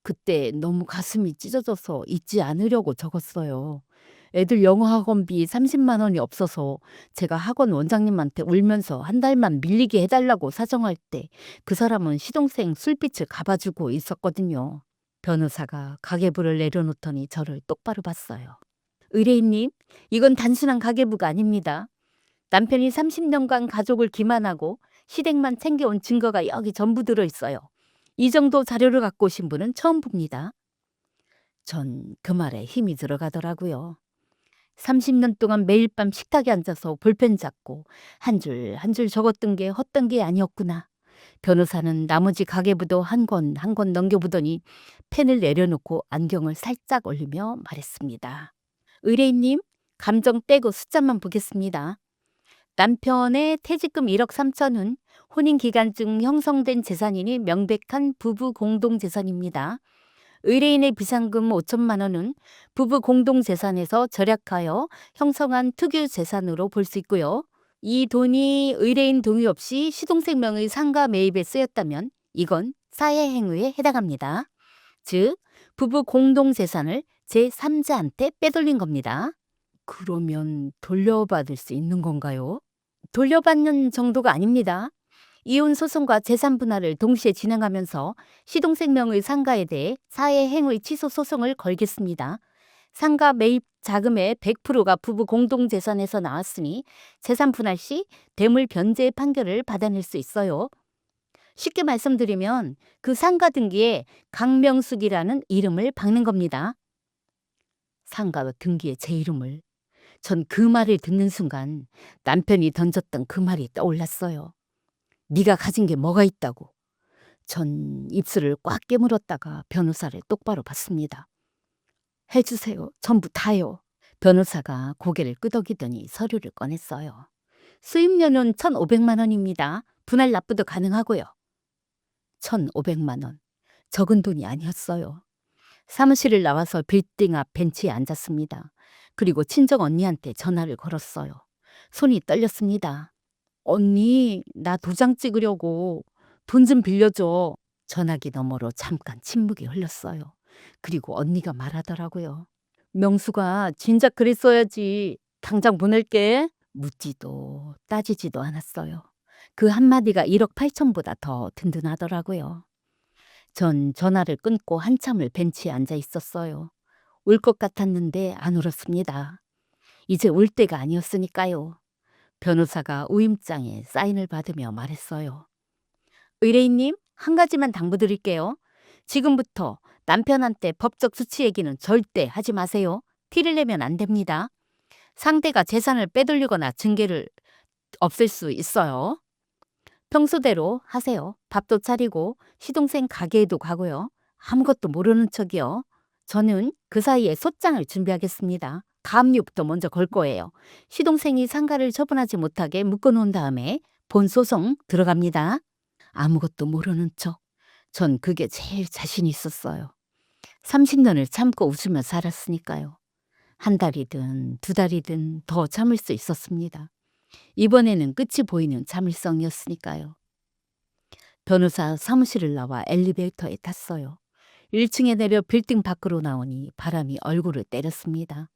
그때 너무 가슴이 찢어져서 잊지 않으려고 적었어요. 애들 영어 학원비 30만 원이 없어서 제가 학원 원장님한테 울면서 한 달만 밀리게 해달라고 사정할 때 그 사람은 시동생 술빚을 갚아주고 있었거든요. 변호사가 가계부를 내려놓더니 저를 똑바로 봤어요. 의뢰인님, 이건 단순한 가계부가 아닙니다. 남편이 30년간 가족을 기만하고 시댁만 챙겨온 증거가 여기 전부 들어있어요. 이 정도 자료를 갖고 오신 분은 처음 봅니다. 전 그 말에 힘이 들어가더라고요. 30년 동안 매일 밤 식탁에 앉아서 볼펜 잡고 한 줄 한 줄 적었던 게 헛된 게 아니었구나. 변호사는 나머지 가계부도 한 권 한 권 넘겨보더니 펜을 내려놓고 안경을 살짝 올리며 말했습니다. 의뢰인님, 감정 떼고 숫자만 보겠습니다. 남편의 퇴직금 1억 3천은 혼인 기간 중 형성된 재산이니 명백한 부부 공동 재산입니다. 의뢰인의 비상금 5천만 원은 부부 공동 재산에서 절약하여 형성한 특유 재산으로 볼 수 있고요. 이 돈이 의뢰인 동의 없이 시동생 명의 상가 매입에 쓰였다면 이건 사회 행위에 해당합니다. 즉, 부부 공동 재산을 제3자한테 빼돌린 겁니다. 그러면 돌려받을 수 있는 건가요? 돌려받는 정도가 아닙니다. 이혼 소송과 재산 분할을 동시에 진행하면서 시동생 명의 상가에 대해 사회 행위 취소 소송을 걸겠습니다. 상가 매입 자금의 100%가 부부 공동 재산에서 나왔으니 재산 분할 시 대물 변제의 판결을 받아낼 수 있어요. 쉽게 말씀드리면 그 상가 등기에 강명숙이라는 이름을 박는 겁니다. 상가 등기에 제 이름을. 전 그 말을 듣는 순간 남편이 던졌던 그 말이 떠올랐어요. 네가 가진 게 뭐가 있다고. 전 입술을 꽉 깨물었다가 변호사를 똑바로 봤습니다. 해주세요. 전부 다요. 변호사가 고개를 끄덕이더니 서류를 꺼냈어요. 수입료는 1,500만 원입니다. 분할 납부도 가능하고요. 1,500만 원. 적은 돈이 아니었어요. 사무실을 나와서 빌딩 앞 벤치에 앉았습니다. 그리고 친정 언니한테 전화를 걸었어요. 손이 떨렸습니다. 언니, 나 도장 찍으려고 돈 좀 빌려줘. 전화기 너머로 잠깐 침묵이 흘렀어요. 그리고 언니가 말하더라고요. 명수가 진작 그랬어야지. 당장 보낼게. 묻지도 따지지도 않았어요. 그 한마디가 1억 8천보다 더 든든하더라고요. 전 전화를 끊고 한참을 벤치에 앉아 있었어요. 울 것 같았는데 안 울었습니다. 이제 울 때가 아니었으니까요. 변호사가 우임장에 사인을 받으며 말했어요. 의뢰인님, 한 가지만 당부드릴게요. 지금부터 남편한테 법적 수치 얘기는 절대 하지 마세요. 티를 내면 안 됩니다. 상대가 재산을 빼돌리거나 증거를 없앨 수 있어요. 평소대로 하세요. 밥도 차리고 시동생 가게에도 가고요. 아무것도 모르는 척이요. 저는 그 사이에 소장을 준비하겠습니다. 가압류부터 먼저 걸 거예요. 시동생이 상가를 처분하지 못하게 묶어놓은 다음에 본소송 들어갑니다. 아무것도 모르는 척. 전 그게 제일 자신 있었어요. 30년을 참고 웃으며 살았으니까요. 한 달이든 두 달이든 더 참을 수 있었습니다. 이번에는 끝이 보이는 참을성이었으니까요. 변호사 사무실을 나와 엘리베이터에 탔어요. 1층에 내려 빌딩 밖으로 나오니 바람이 얼굴을 때렸습니다.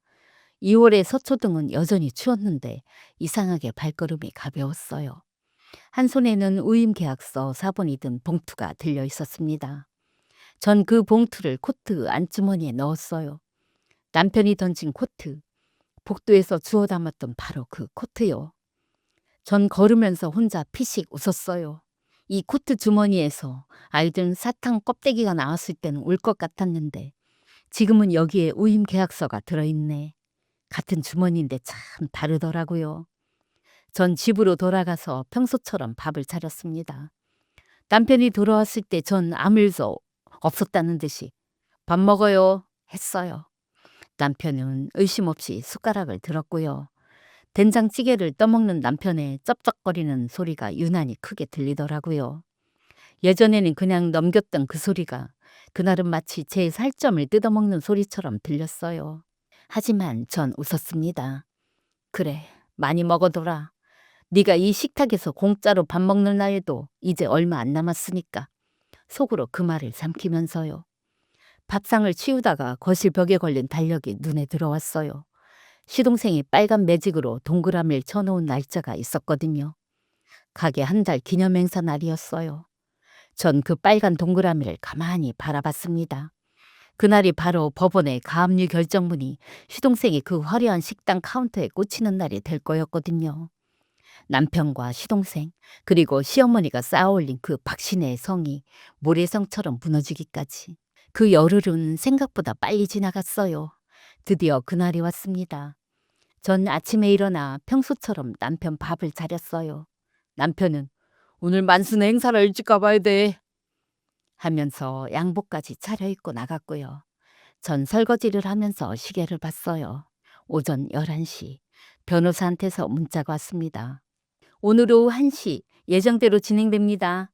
2월의 서초동은 여전히 추웠는데 이상하게 발걸음이 가벼웠어요. 한 손에는 우임 계약서 사본이 든 봉투가 들려 있었습니다. 전 그 봉투를 코트 안주머니에 넣었어요. 남편이 던진 코트, 복도에서 주워 담았던 바로 그 코트요. 전 걸으면서 혼자 피식 웃었어요. 이 코트 주머니에서 알던 사탕 껍데기가 나왔을 때는 울 것 같았는데 지금은 여기에 우임 계약서가 들어있네. 같은 주머니인데 참 다르더라고요. 전 집으로 돌아가서 평소처럼 밥을 차렸습니다. 남편이 돌아왔을 때 전 아무 일도 없었다는 듯이 밥 먹어요 했어요. 남편은 의심 없이 숟가락을 들었고요. 된장찌개를 떠먹는 남편의 쩝쩝거리는 소리가 유난히 크게 들리더라고요. 예전에는 그냥 넘겼던 그 소리가 그날은 마치 제 살점을 뜯어먹는 소리처럼 들렸어요. 하지만 전 웃었습니다. 그래, 많이 먹어둬라. 네가 이 식탁에서 공짜로 밥 먹는 날도 이제 얼마 안 남았으니까. 속으로 그 말을 삼키면서요. 밥상을 치우다가 거실 벽에 걸린 달력이 눈에 들어왔어요. 시동생이 빨간 매직으로 동그라미를 쳐놓은 날짜가 있었거든요. 가게 한 달 기념행사 날이었어요. 전 그 빨간 동그라미를 가만히 바라봤습니다. 그날이 바로 법원의 가압류 결정문이 시동생이 그 화려한 식당 카운터에 꽂히는 날이 될 거였거든요. 남편과 시동생 그리고 시어머니가 쌓아올린 그 박신혜의 성이 모래성처럼 무너지기까지. 그 열흘은 생각보다 빨리 지나갔어요. 드디어 그날이 왔습니다. 전 아침에 일어나 평소처럼 남편 밥을 차렸어요. 남편은 오늘 만수네 행사를 일찍 가봐야 돼 하면서 양복까지 차려입고 나갔고요. 전 설거지를 하면서 시계를 봤어요. 오전 11시 변호사한테서 문자가 왔습니다. 오늘 오후 1시 예정대로 진행됩니다.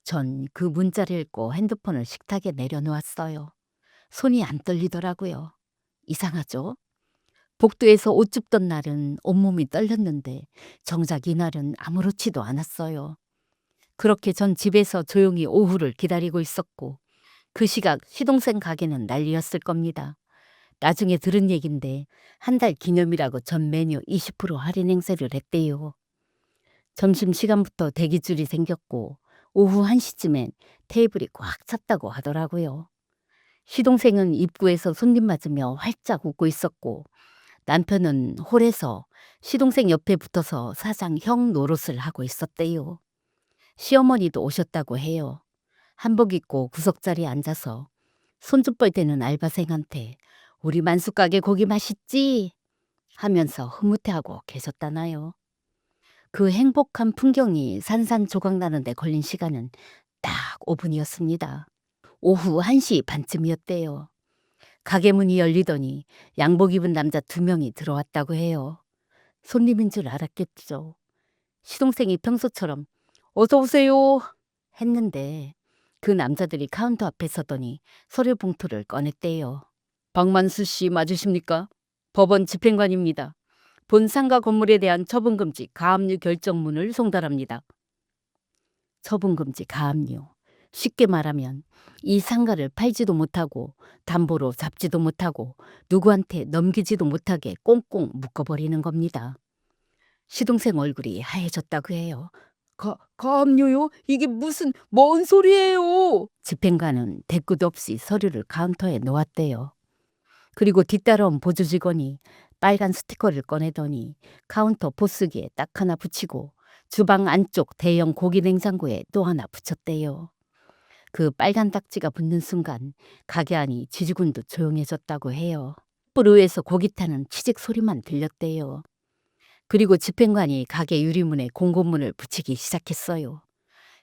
전 그 문자를 읽고 핸드폰을 식탁에 내려놓았어요. 손이 안 떨리더라고요. 이상하죠? 복도에서 옷 줍던 날은 온몸이 떨렸는데 정작 이날은 아무렇지도 않았어요. 그렇게 전 집에서 조용히 오후를 기다리고 있었고 그 시각 시동생 가게는 난리였을 겁니다. 나중에 들은 얘긴데 한 달 기념이라고 전 메뉴 20% 할인 행세를 했대요. 점심시간부터 대기줄이 생겼고 오후 1시쯤엔 테이블이 꽉 찼다고 하더라고요. 시동생은 입구에서 손님 맞으며 활짝 웃고 있었고 남편은 홀에서 시동생 옆에 붙어서 사장 형 노릇을 하고 있었대요. 시어머니도 오셨다고 해요. 한복 입고 구석자리에 앉아서 손짓벌 대는 알바생한테 우리 만수가게 고기 맛있지? 하면서 흐뭇해하고 계셨다나요. 그 행복한 풍경이 산산조각 나는데 걸린 시간은 딱 5분이었습니다. 오후 1시 반쯤이었대요. 가게 문이 열리더니 양복 입은 남자 2명이 들어왔다고 해요. 손님인 줄 알았겠죠. 시동생이 평소처럼 어서 오세요 했는데 그 남자들이 카운터 앞에 서더니 서류 봉투를 꺼냈대요. 박만수 씨 맞으십니까? 법원 집행관입니다. 본 상가 건물에 대한 처분금지 가압류 결정문을 송달합니다. 처분금지 가압류. 쉽게 말하면 이 상가를 팔지도 못하고 담보로 잡지도 못하고 누구한테 넘기지도 못하게 꽁꽁 묶어버리는 겁니다. 시동생 얼굴이 하얘졌다고 해요. 가압류요? 이게 무슨 뭔 소리예요? 집행관은 대꾸도 없이 서류를 카운터에 놓았대요. 그리고 뒤따라온 보조 직원이 빨간 스티커를 꺼내더니 카운터 보스기에 딱 하나 붙이고 주방 안쪽 대형 고기 냉장고에 또 하나 붙였대요. 그 빨간 딱지가 붙는 순간 가게 안이 지지군도 조용해졌다고 해요. 뿔 위에서 고기 타는 치직 소리만 들렸대요. 그리고 집행관이 가게 유리문에 공고문을 붙이기 시작했어요.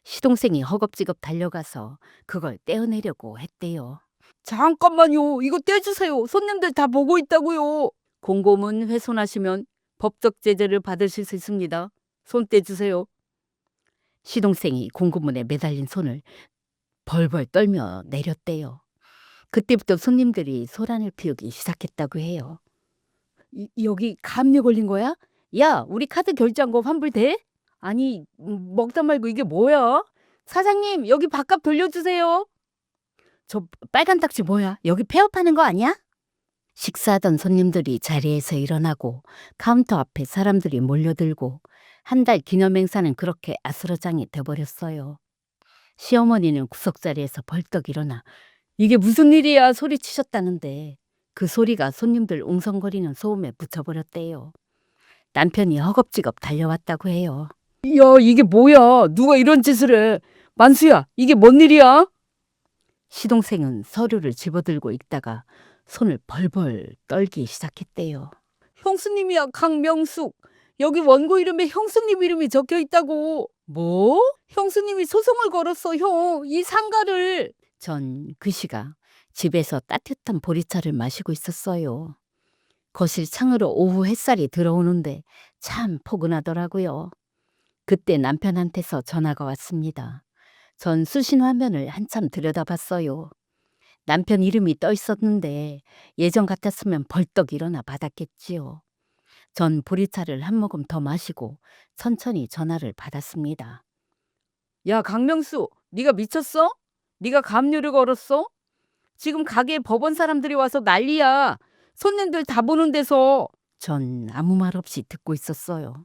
시동생이 허겁지겁 달려가서 그걸 떼어내려고 했대요. 잠깐만요. 이거 떼주세요. 손님들 다 보고 있다고요. 공고문 훼손하시면 법적 제재를 받으실 수 있습니다. 손 떼주세요. 시동생이 공고문에 매달린 손을 벌벌 떨며 내렸대요. 그때부터 손님들이 소란을 피우기 시작했다고 해요. 여기 감료 걸린 거야? 야, 우리 카드 결제한 거 환불돼? 아니, 먹다 말고 이게 뭐야? 사장님, 여기 밥값 돌려주세요. 저 빨간 딱지 뭐야? 여기 폐업하는 거 아니야? 식사하던 손님들이 자리에서 일어나고 카운터 앞에 사람들이 몰려들고 한 달 기념 행사는 그렇게 아수라장이 돼버렸어요. 시어머니는 구석자리에서 벌떡 일어나 이게 무슨 일이야 소리치셨다는데 그 소리가 손님들 웅성거리는 소음에 묻혀버렸대요. 남편이 허겁지겁 달려왔다고 해요. 야, 이게 뭐야? 누가 이런 짓을 해? 만수야, 이게 뭔 일이야? 시동생은 서류를 집어들고 있다가 손을 벌벌 떨기 시작했대요. 형수님이야, 강명숙. 여기 원고 이름에 형수님 이름이 적혀 있다고. 뭐? 형수님이 소송을 걸었어, 형. 이 상가를. 전 그 시각 집에서 따뜻한 보리차를 마시고 있었어요. 거실 창으로 오후 햇살이 들어오는데 참 포근하더라고요. 그때 남편한테서 전화가 왔습니다. 전 수신 화면을 한참 들여다봤어요. 남편 이름이 떠 있었는데 예전 같았으면 벌떡 일어나 받았겠지요. 전 보리차를 한 모금 더 마시고 천천히 전화를 받았습니다. 야, 강명수, 네가 미쳤어? 네가 가압류를 걸었어? 지금 가게에 법원 사람들이 와서 난리야. 손님들 다 보는 데서. 전 아무 말 없이 듣고 있었어요.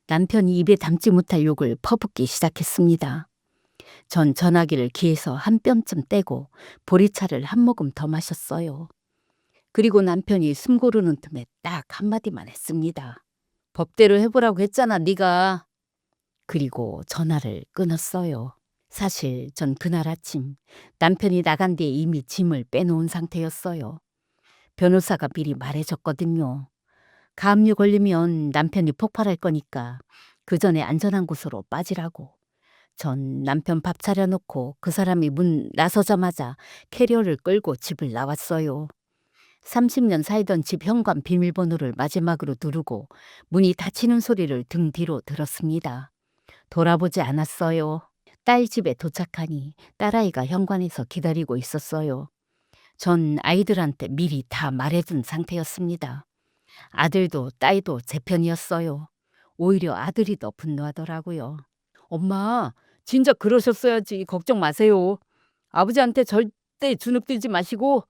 남편이 입에 담지 못할 욕을 퍼붓기 시작했습니다. 전 전화기를 귀에서 한 뼘쯤 떼고 보리차를 한 모금 더 마셨어요. 그리고 남편이 숨 고르는 틈에 딱 한마디만 했습니다. 법대로 해보라고 했잖아, 네가. 그리고 전화를 끊었어요. 사실 전 그날 아침 남편이 나간 뒤에 이미 짐을 빼놓은 상태였어요. 변호사가 미리 말해줬거든요. 가압류 걸리면 남편이 폭발할 거니까 그 전에 안전한 곳으로 빠지라고. 전 남편 밥 차려놓고 그 사람이 문 나서자마자 캐리어를 끌고 집을 나왔어요. 30년 살던 집 현관 비밀번호를 마지막으로 누르고 문이 닫히는 소리를 등 뒤로 들었습니다. 돌아보지 않았어요. 딸 집에 도착하니 딸아이가 현관에서 기다리고 있었어요. 전 아이들한테 미리 다 말해둔 상태였습니다. 아들도 딸도 제 편이었어요. 오히려 아들이 더 분노하더라고요. 엄마, 진짜 그러셨어야지. 걱정 마세요. 아버지한테 절대 주눅들지 마시고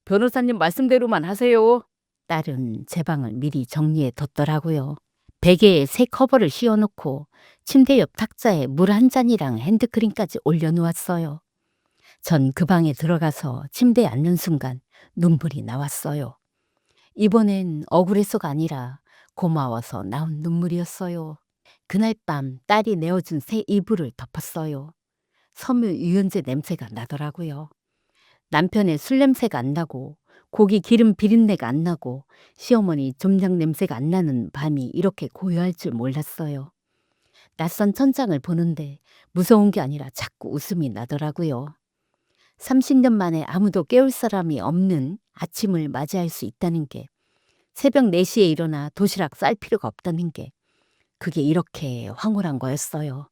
변호사님 말씀대로만 하세요. 딸은 제 방을 미리 정리해 뒀더라고요. 베개에 새 커버를 씌워놓고 침대 옆 탁자에 물 한 잔이랑 핸드크림까지 올려놓았어요. 전 그 방에 들어가서 침대에 앉는 순간 눈물이 나왔어요. 이번엔 억울해서가 아니라 고마워서 나온 눈물이었어요. 그날 밤 딸이 내어준 새 이불을 덮었어요. 섬유 유연제 냄새가 나더라고요. 남편의 술 냄새가 안 나고 고기 기름 비린내가 안 나고 시어머니 좀장 냄새가 안 나는 밤이 이렇게 고요할 줄 몰랐어요. 낯선 천장을 보는데 무서운 게 아니라 자꾸 웃음이 나더라고요. 30년 만에 아무도 깨울 사람이 없는 아침을 맞이할 수 있다는 게, 새벽 4시에 일어나 도시락 쌀 필요가 없다는 게, 그게 이렇게 황홀한 거였어요.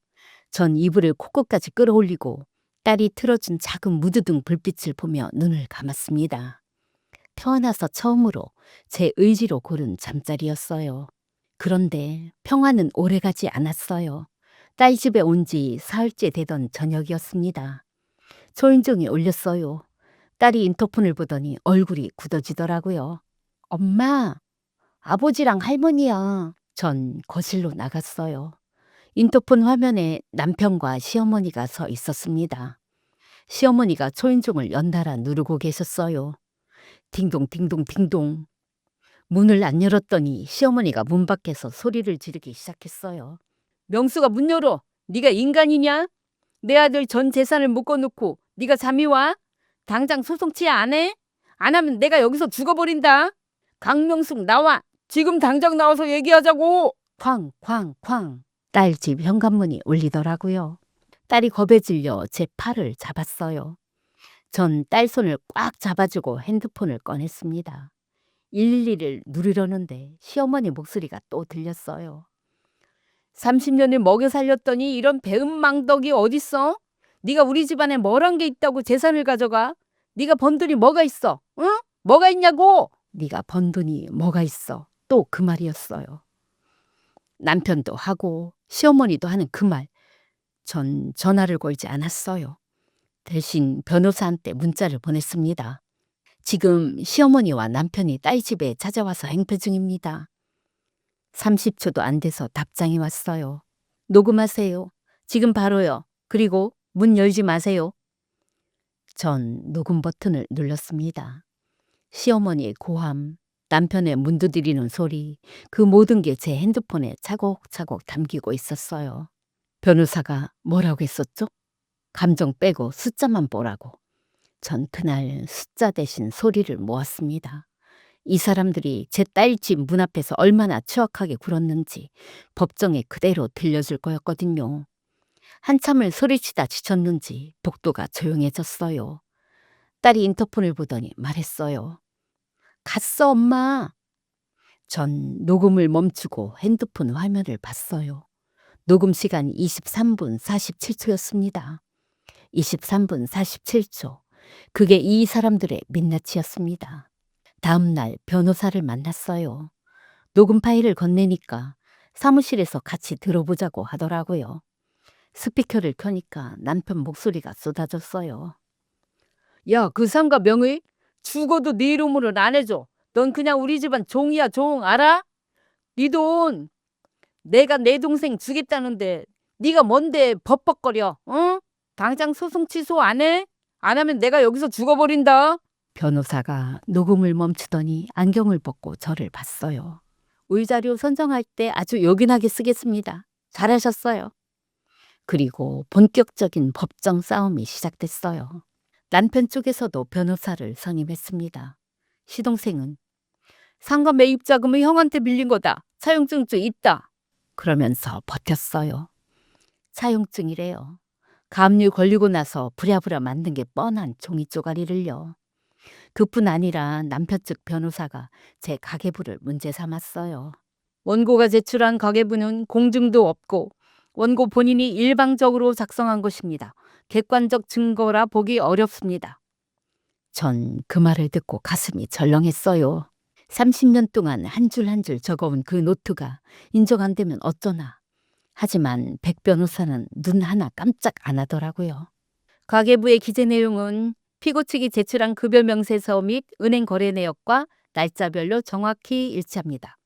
전 이불을 코끝까지 끌어올리고 딸이 틀어준 작은 무드등 불빛을 보며 눈을 감았습니다. 태어나서 처음으로 제 의지로 고른 잠자리였어요. 그런데 평화는 오래가지 않았어요. 딸 집에 온 지 사흘째 되던 저녁이었습니다. 초인종이 울렸어요. 딸이 인터폰을 보더니 얼굴이 굳어지더라고요. 엄마, 아버지랑 할머니야. 전 거실로 나갔어요. 인터폰 화면에 남편과 시어머니가 서 있었습니다. 시어머니가 초인종을 연달아 누르고 계셨어요. 딩동 딩동 딩동. 문을 안 열었더니 시어머니가 문 밖에서 소리를 지르기 시작했어요. 명수가 문 열어. 네가 인간이냐? 내 아들 전 재산을 묶어놓고 네가 잠이 와? 당장 소송 취하 안 해? 안 하면 내가 여기서 죽어버린다. 강명숙 나와. 지금 당장 나와서 얘기하자고. 쾅쾅쾅. 딸 집 현관문이 울리더라고요. 딸이 겁에 질려 제 팔을 잡았어요. 전 딸 손을 꽉 잡아주고 핸드폰을 꺼냈습니다. 112를 누르려는데 시어머니 목소리가 또 들렸어요. 30년을 먹여 살렸더니 이런 배은망덕이 어딨어? 네가 우리 집안에 뭘 한 게 있다고 재산을 가져가? 네가 번 돈이 뭐가 있어? 응? 뭐가 있냐고? 네가 번 돈이 뭐가 있어? 또 그 말이었어요. 남편도 하고 시어머니도 하는 그 말. 전 전화를 걸지 않았어요. 대신 변호사한테 문자를 보냈습니다. 지금 시어머니와 남편이 딸 집에 찾아와서 행패 중입니다. 30초도 안 돼서 답장이 왔어요. 녹음하세요. 지금 바로요. 그리고 문 열지 마세요. 전 녹음 버튼을 눌렀습니다. 시어머니의 고함, 남편의 문 두드리는 소리, 그 모든 게 제 핸드폰에 차곡차곡 담기고 있었어요. 변호사가 뭐라고 했었죠? 감정 빼고 숫자만 보라고. 전 그날 숫자 대신 소리를 모았습니다. 이 사람들이 제 딸 집 문 앞에서 얼마나 추악하게 굴었는지 법정에 그대로 들려줄 거였거든요. 한참을 소리치다 지쳤는지 복도가 조용해졌어요. 딸이 인터폰을 보더니 말했어요. 갔어, 엄마. 전 녹음을 멈추고 핸드폰 화면을 봤어요. 녹음 시간 23분 47초였습니다. 23분 47초. 그게 이 사람들의 민낯이었습니다. 다음 날 변호사를 만났어요. 녹음 파일을 건네니까 사무실에서 같이 들어보자고 하더라고요. 스피커를 켜니까 남편 목소리가 쏟아졌어요. 야, 그 삼가 명의? 죽어도 네 이름으로는 안 해줘. 넌 그냥 우리 집안 종이야, 종. 알아? 네 돈 내가 내 동생 주겠다는데 네가 뭔데 벅벅거려. 응? 당장 소송 취소 안 해? 안 하면 내가 여기서 죽어버린다. 변호사가 녹음을 멈추더니 안경을 벗고 저를 봤어요. 의자료 선정할 때 아주 요긴하게 쓰겠습니다. 잘하셨어요. 그리고 본격적인 법정 싸움이 시작됐어요. 남편 쪽에서도 변호사를 선임했습니다. 시동생은 상가 매입 자금을 형한테 빌린 거다. 차용증도 있다. 그러면서 버텼어요. 차용증이래요. 가압류 걸리고 나서 부랴부랴 만든 게 뻔한 종이 쪼가리를요. 그뿐 아니라 남편 측 변호사가 제 가계부를 문제 삼았어요. 원고가 제출한 가계부는 공증도 없고 원고 본인이 일방적으로 작성한 것입니다. 객관적 증거라 보기 어렵습니다. 전 그 말을 듣고 가슴이 절렁했어요. 30년 동안 한 줄 한 줄 적어온 그 노트가 인정 안 되면 어쩌나. 하지만 백 변호사는 눈 하나 깜짝 안 하더라고요. 가계부의 기재 내용은 피고 측이 제출한 급여 명세서 및 은행 거래 내역과 날짜별로 정확히 일치합니다.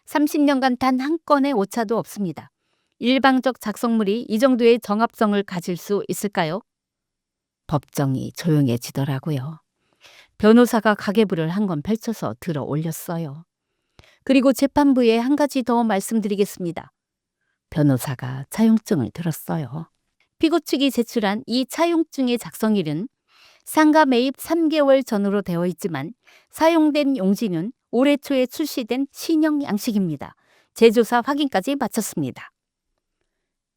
30년간 단 한 건의 오차도 없습니다. 일방적 작성물이 이 정도의 정합성을 가질 수 있을까요? 법정이 조용해지더라고요. 변호사가 가계부를 한 권 펼쳐서 들어 올렸어요. 그리고 재판부에 한 가지 더 말씀드리겠습니다. 변호사가 차용증을 들었어요. 피고 측이 제출한 이 차용증의 작성일은 상가 매입 3개월 전으로 되어 있지만 사용된 용지는 올해 초에 출시된 신형 양식입니다. 제조사 확인까지 마쳤습니다.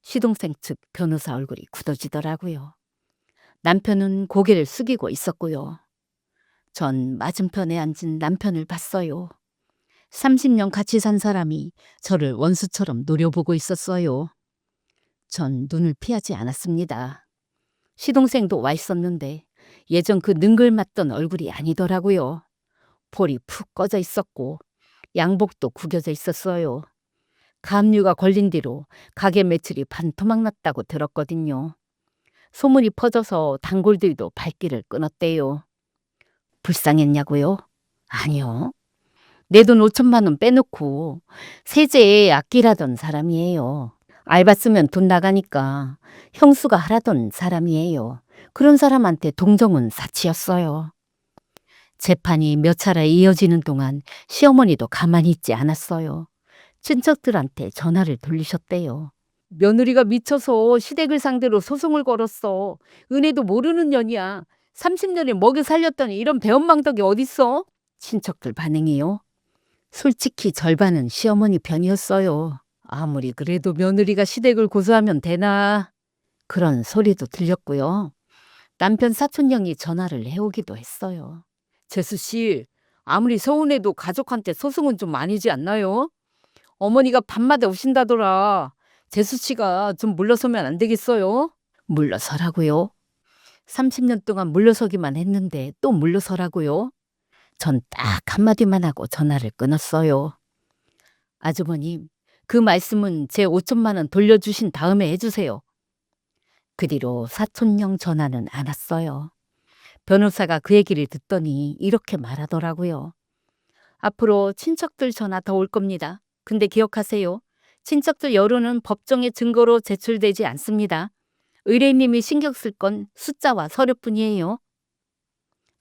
시동생 측 변호사 얼굴이 굳어지더라고요. 남편은 고개를 숙이고 있었고요. 전 맞은편에 앉은 남편을 봤어요. 30년 같이 산 사람이 저를 원수처럼 노려보고 있었어요. 전 눈을 피하지 않았습니다. 시동생도 와 있었는데 예전 그 능글맞던 얼굴이 아니더라고요. 볼이 푹 꺼져 있었고 양복도 구겨져 있었어요. 가압류가 걸린 뒤로 가게 매출이 반토막 났다고 들었거든요. 소문이 퍼져서 단골들도 발길을 끊었대요. 불쌍했냐고요? 아니요. 내 돈 5천만 원 빼놓고 세제에 아끼라던 사람이에요. 알바 쓰면 돈 나가니까 형수가 하라던 사람이에요. 그런 사람한테 동정은 사치였어요. 재판이 몇 차례 이어지는 동안 시어머니도 가만히 있지 않았어요. 친척들한테 전화를 돌리셨대요. 며느리가 미쳐서 시댁을 상대로 소송을 걸었어. 은혜도 모르는 년이야. 30년을 먹여 살렸더니 이런 배은망덕이 어딨어? 친척들 반응이요. 솔직히 절반은 시어머니 편이었어요. 아무리 그래도 며느리가 시댁을 고소하면 되나? 그런 소리도 들렸고요. 남편 사촌형이 전화를 해오기도 했어요. 재수 씨, 아무리 서운해도 가족한테 소송은 좀 아니지 않나요? 어머니가 밤마다 오신다더라. 재수 씨가 좀 물러서면 안 되겠어요? 물러서라고요? 30년 동안 물러서기만 했는데 또 물러서라고요? 전 딱 한마디만 하고 전화를 끊었어요. 아주버님, 그 말씀은 제 5천만 원 돌려주신 다음에 해주세요. 그 뒤로 사촌형 전화는 안 왔어요. 변호사가 그 얘기를 듣더니 이렇게 말하더라고요. 앞으로 친척들 전화 더 올 겁니다. 근데 기억하세요. 친척들 여론은 법정의 증거로 제출되지 않습니다. 의뢰인님이 신경 쓸 건 숫자와 서류뿐이에요.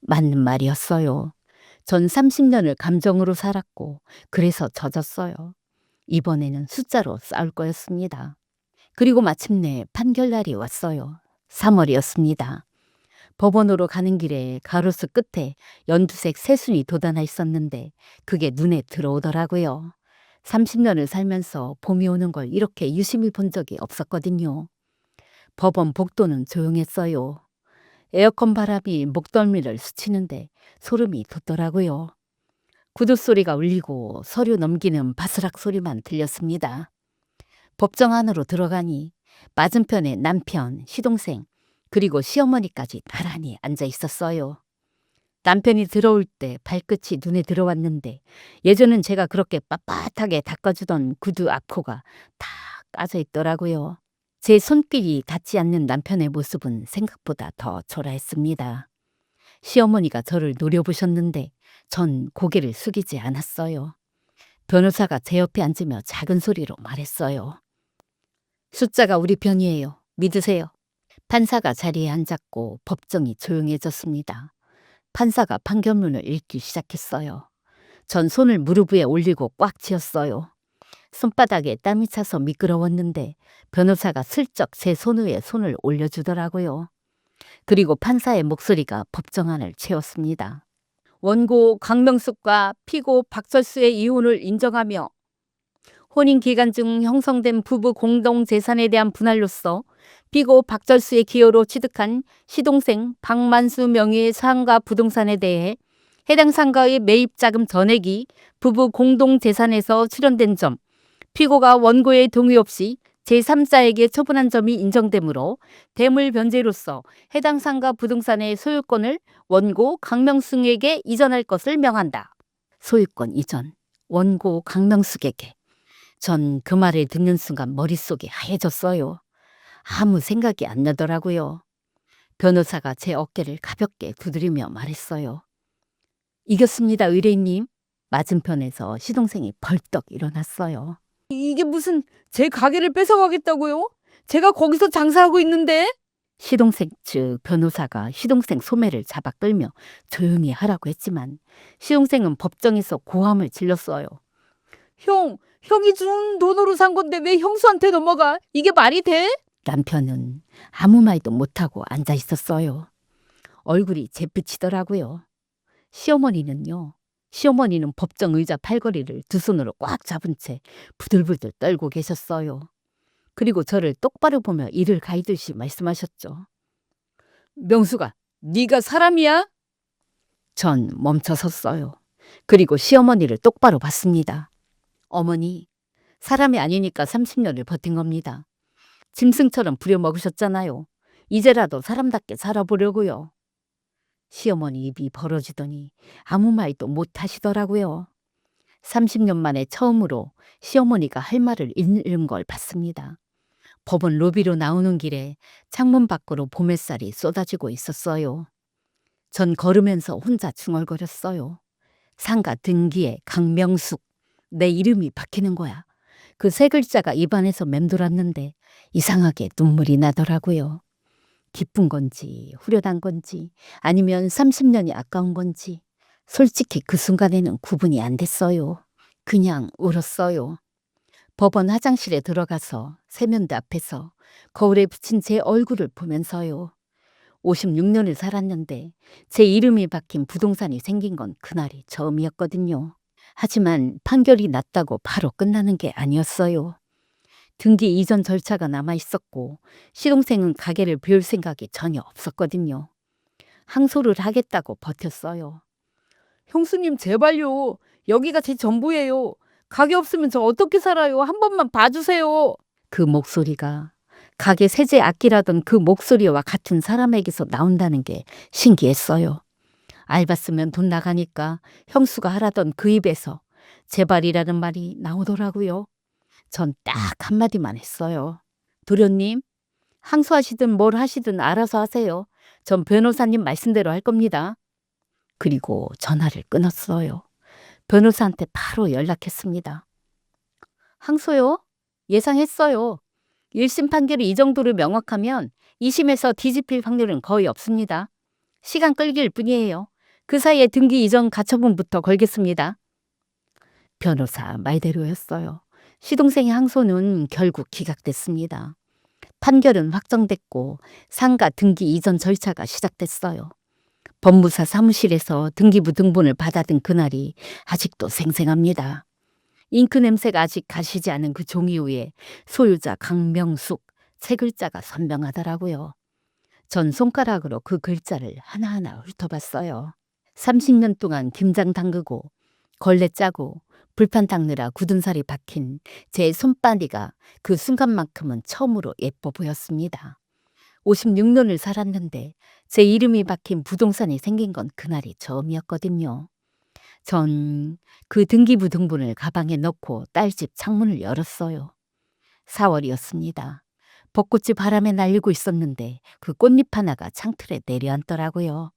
맞는 말이었어요. 전 30년을 감정으로 살았고 그래서 젖었어요. 이번에는 숫자로 싸울 거였습니다. 그리고 마침내 판결날이 왔어요. 3월이었습니다. 법원으로 가는 길에 가로수 끝에 연두색 새순이 돋아나 있었는데 그게 눈에 들어오더라고요. 30년을 살면서 봄이 오는 걸 이렇게 유심히 본 적이 없었거든요. 법원 복도는 조용했어요. 에어컨 바람이 목덜미를 스치는데 소름이 돋더라고요. 구두 소리가 울리고 서류 넘기는 바스락 소리만 들렸습니다. 법정 안으로 들어가니 맞은편에 남편, 시동생, 그리고 시어머니까지 나란히 앉아 있었어요. 남편이 들어올 때 발끝이 눈에 들어왔는데 예전엔 제가 그렇게 빳빳하게 닦아주던 구두 앞코가 다 까져 있더라고요. 제 손길이 닿지 않는 남편의 모습은 생각보다 더 초라했습니다. 시어머니가 저를 노려보셨는데 전 고개를 숙이지 않았어요. 변호사가 제 옆에 앉으며 작은 소리로 말했어요. 숫자가 우리 편이에요. 믿으세요. 판사가 자리에 앉았고 법정이 조용해졌습니다. 판사가 판결문을 읽기 시작했어요. 전 손을 무릎 위에 올리고 꽉 쥐었어요. 손바닥에 땀이 차서 미끄러웠는데 변호사가 슬쩍 제 손 위에 손을 올려주더라고요. 그리고 판사의 목소리가 법정 안을 채웠습니다. 원고 강명숙과 피고 박철수의 이혼을 인정하며 혼인 기간 중 형성된 부부 공동 재산에 대한 분할로서 피고 박철수의 기여로 취득한 시동생 박만수 명의의 상가 부동산에 대해 해당 상가의 매입 자금 전액이 부부 공동 재산에서 출연된 점, 피고가 원고의 동의 없이 제3자에게 처분한 점이 인정되므로 대물 변제로서 해당 상가 부동산의 소유권을 원고 강명숙에게 이전할 것을 명한다. 소유권 이전, 원고 강명숙에게. 전 그 말을 듣는 순간 머릿속이 하얘졌어요. 아무 생각이 안 나더라고요. 변호사가 제 어깨를 가볍게 두드리며 말했어요. 이겼습니다, 의뢰인님. 맞은편에서 시동생이 벌떡 일어났어요. 이게 무슨 제 가게를 뺏어가겠다고요? 제가 거기서 장사하고 있는데? 시동생 측 변호사가 시동생 소매를 잡아 끌며 조용히 하라고 했지만 시동생은 법정에서 고함을 질렀어요. 형이 준 돈으로 산 건데 왜 형수한테 넘어가? 이게 말이 돼? 남편은 아무 말도 못하고 앉아 있었어요. 얼굴이 재빛이더라고요. 시어머니는 법정 의자 팔걸이를 두 손으로 꽉 잡은 채 부들부들 떨고 계셨어요. 그리고 저를 똑바로 보며 이를 가이듯이 말씀하셨죠. 명수가, 네가 사람이야? 전 멈춰 섰어요. 그리고 시어머니를 똑바로 봤습니다. 어머니, 사람이 아니니까 30년을 버틴 겁니다. 짐승처럼 부려먹으셨잖아요. 이제라도 사람답게 살아보려고요. 시어머니 입이 벌어지더니 아무 말도 못 하시더라고요. 30년 만에 처음으로 시어머니가 할 말을 잃는 걸 봤습니다. 법원 로비로 나오는 길에 창문 밖으로 봄햇살이 쏟아지고 있었어요. 전 걸으면서 혼자 중얼거렸어요. 상가 등기에 강명숙. 내 이름이 박히는 거야. 그 세 글자가 입안에서 맴돌았는데 이상하게 눈물이 나더라고요. 기쁜 건지 후련한 건지 아니면 30년이 아까운 건지 솔직히 그 순간에는 구분이 안 됐어요. 그냥 울었어요. 법원 화장실에 들어가서 세면대 앞에서 거울에 비친 제 얼굴을 보면서요. 56년을 살았는데 제 이름이 박힌 부동산이 생긴 건 그날이 처음이었거든요. 하지만 판결이 났다고 바로 끝나는 게 아니었어요. 등기 이전 절차가 남아 있었고 시동생은 가게를 비울 생각이 전혀 없었거든요. 항소를 하겠다고 버텼어요. 형수님 제발요. 여기가 제 전부예요. 가게 없으면 저 어떻게 살아요. 한 번만 봐주세요. 그 목소리가 가게 세제 아끼라던 그 목소리와 같은 사람에게서 나온다는 게 신기했어요. 알바 쓰면 돈 나가니까 형수가 하라던 그 입에서 제발이라는 말이 나오더라고요. 전 딱 한마디만 했어요. 도련님, 항소하시든 뭘 하시든 알아서 하세요. 전 변호사님 말씀대로 할 겁니다. 그리고 전화를 끊었어요. 변호사한테 바로 연락했습니다. 항소요? 예상했어요. 1심 판결이 이 정도로 명확하면 2심에서 뒤집힐 확률은 거의 없습니다. 시간 끌기일 뿐이에요. 그 사이에 등기 이전 가처분부터 걸겠습니다. 변호사 말대로였어요. 시동생의 항소는 결국 기각됐습니다. 판결은 확정됐고 상가 등기 이전 절차가 시작됐어요. 법무사 사무실에서 등기부 등본을 받아든 그날이 아직도 생생합니다. 잉크 냄새가 아직 가시지 않은 그 종이 위에 소유자 강명숙 세 글자가 선명하더라고요. 전 손가락으로 그 글자를 하나하나 훑어봤어요. 30년 동안 김장 담그고 걸레 짜고 불판 닦느라 굳은 살이 박힌 제 손바디가 그 순간만큼은 처음으로 예뻐 보였습니다. 56년을 살았는데 제 이름이 박힌 부동산이 생긴 건 그날이 처음이었거든요. 전 그 등기부 등본을 가방에 넣고 딸집 창문을 열었어요. 4월이었습니다. 벚꽃이 바람에 날리고 있었는데 그 꽃잎 하나가 창틀에 내려앉더라고요.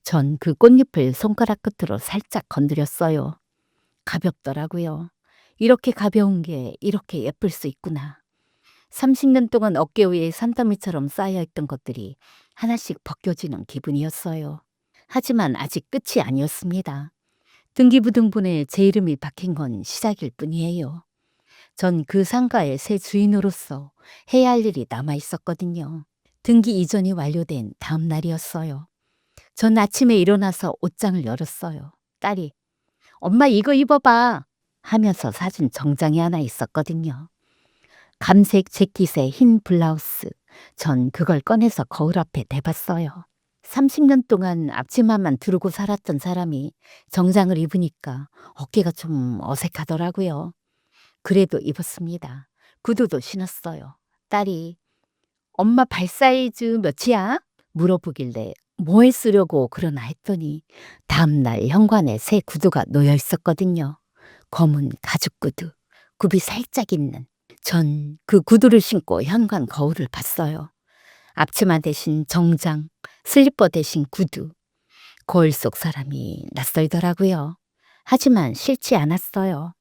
전 그 꽃잎을 손가락 끝으로 살짝 건드렸어요. 가볍더라고요. 이렇게 가벼운 게 이렇게 예쁠 수 있구나. 30년 동안 어깨 위에 산더미처럼 쌓여있던 것들이 하나씩 벗겨지는 기분이었어요. 하지만 아직 끝이 아니었습니다. 등기부 등본에 제 이름이 박힌 건 시작일 뿐이에요. 전 그 상가의 새 주인으로서 해야 할 일이 남아 있었거든요. 등기 이전이 완료된 다음 날이었어요. 전 아침에 일어나서 옷장을 열었어요. 딸이 엄마 이거 입어봐 하면서 사준 정장이 하나 있었거든요. 감색 재킷에 흰 블라우스. 전 그걸 꺼내서 거울 앞에 대봤어요. 30년 동안 앞치마만 두르고 살았던 사람이 정장을 입으니까 어깨가 좀 어색하더라고요. 그래도 입었습니다. 구두도 신었어요. 딸이 엄마 발 사이즈 몇이야? 물어보길래 뭐에 쓰려고 그러나 했더니 다음날 현관에 새 구두가 놓여 있었거든요. 검은 가죽 구두, 굽이 살짝 있는. 전 그 구두를 신고 현관 거울을 봤어요. 앞치마 대신 정장, 슬리퍼 대신 구두. 거울 속 사람이 낯설더라고요. 하지만 싫지 않았어요.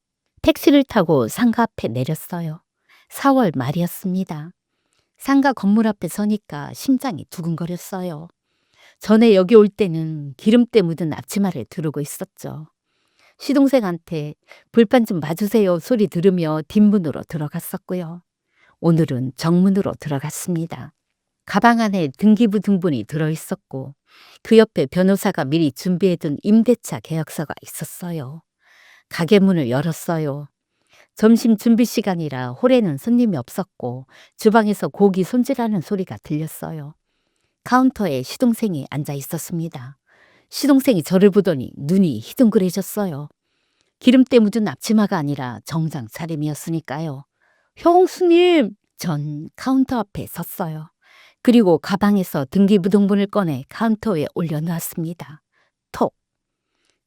택시를 타고 상가 앞에 내렸어요. 4월 말이었습니다. 상가 건물 앞에 서니까 심장이 두근거렸어요. 전에 여기 올 때는 기름때 묻은 앞치마를 두르고 있었죠. 시동생한테 불판 좀 봐주세요 소리 들으며 뒷문으로 들어갔었고요. 오늘은 정문으로 들어갔습니다. 가방 안에 등기부 등본이 들어있었고 그 옆에 변호사가 미리 준비해둔 임대차 계약서가 있었어요. 가게 문을 열었어요. 점심 준비 시간이라 홀에는 손님이 없었고 주방에서 고기 손질하는 소리가 들렸어요. 카운터에 시동생이 앉아 있었습니다. 시동생이 저를 보더니 눈이 희둥그레졌어요. 기름때 묻은 앞치마가 아니라 정장 차림이었으니까요. 형수님! 전 카운터 앞에 섰어요. 그리고 가방에서 등기부등본을 꺼내 카운터 위에 올려놓았습니다. 톡!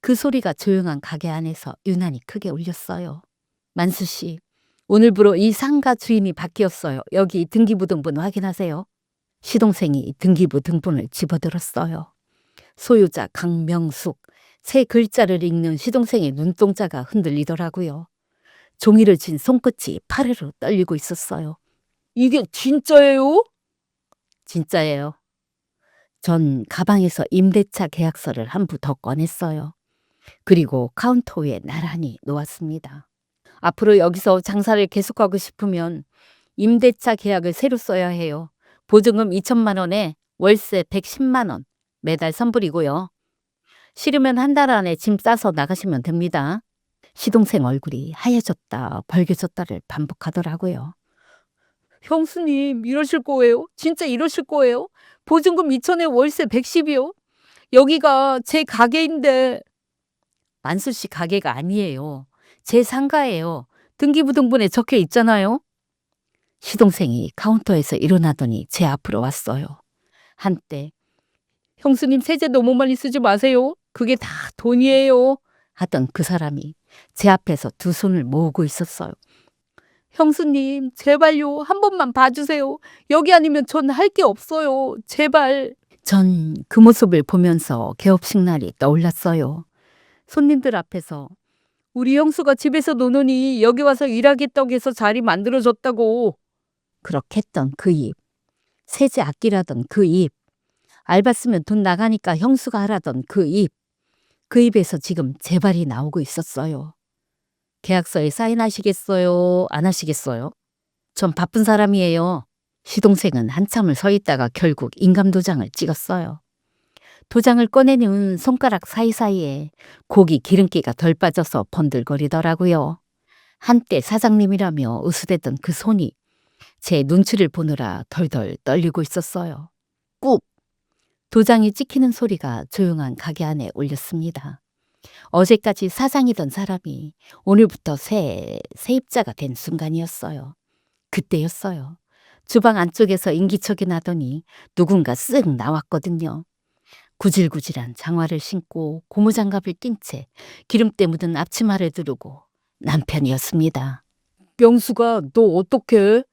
그 소리가 조용한 가게 안에서 유난히 크게 울렸어요. 만수 씨, 오늘부로 이 상가 주인이 바뀌었어요. 여기 등기부등본 확인하세요. 시동생이 등기부 등본을 집어들었어요. 소유자 강명숙. 세 글자를 읽는 시동생의 눈동자가 흔들리더라고요. 종이를 쥔 손끝이 파르르 떨리고 있었어요. 이게 진짜예요? 진짜예요. 전 가방에서 임대차 계약서를 한 부 더 꺼냈어요. 그리고 카운터 위에 나란히 놓았습니다. 앞으로 여기서 장사를 계속하고 싶으면 임대차 계약을 새로 써야 해요. 보증금 2천만 원에 월세 110만 원 매달 선불이고요. 싫으면 한 달 안에 짐 싸서 나가시면 됩니다. 시동생 얼굴이 하얘졌다 벌개졌다를 반복하더라고요. 형수님 이러실 거예요? 진짜 이러실 거예요? 보증금 2천에 월세 110이요? 여기가 제 가게인데. 만수 씨 가게가 아니에요. 제 상가예요. 등기부등본에 적혀 있잖아요. 시동생이 카운터에서 일어나더니 제 앞으로 왔어요. 한때 형수님 세제 너무 많이 쓰지 마세요. 그게 다 돈이에요. 하던 그 사람이 제 앞에서 두 손을 모으고 있었어요. 형수님 제발요. 한 번만 봐주세요. 여기 아니면 전 할 게 없어요. 제발. 전 그 모습을 보면서 개업식 날이 떠올랐어요. 손님들 앞에서 우리 형수가 집에서 노느니 여기 와서 일하겠다고 해서 자리 만들어줬다고. 그렇게 했던 그 입. 세제 아끼라던 그 입. 알바 쓰면 돈 나가니까 형수가 하라던 그 입. 그 입에서 지금 제 발이 나오고 있었어요. 계약서에 사인하시겠어요? 안 하시겠어요? 전 바쁜 사람이에요. 시동생은 한참을 서 있다가 결국 인감도장을 찍었어요. 도장을 꺼내는 손가락 사이사이에 고기 기름기가 덜 빠져서 번들거리더라고요. 한때 사장님이라며 으스댔던 그 손이 제 눈치를 보느라 덜덜 떨리고 있었어요. 꾹! 도장이 찍히는 소리가 조용한 가게 안에 울렸습니다. 어제까지 사장이던 사람이 오늘부터 세입자가 된 순간이었어요. 그때였어요. 주방 안쪽에서 인기척이 나더니 누군가 쓱 나왔거든요. 구질구질한 장화를 신고 고무장갑을 낀 채 기름때 묻은 앞치마를 두르고 남편이었습니다. 명수가 너 어떡해?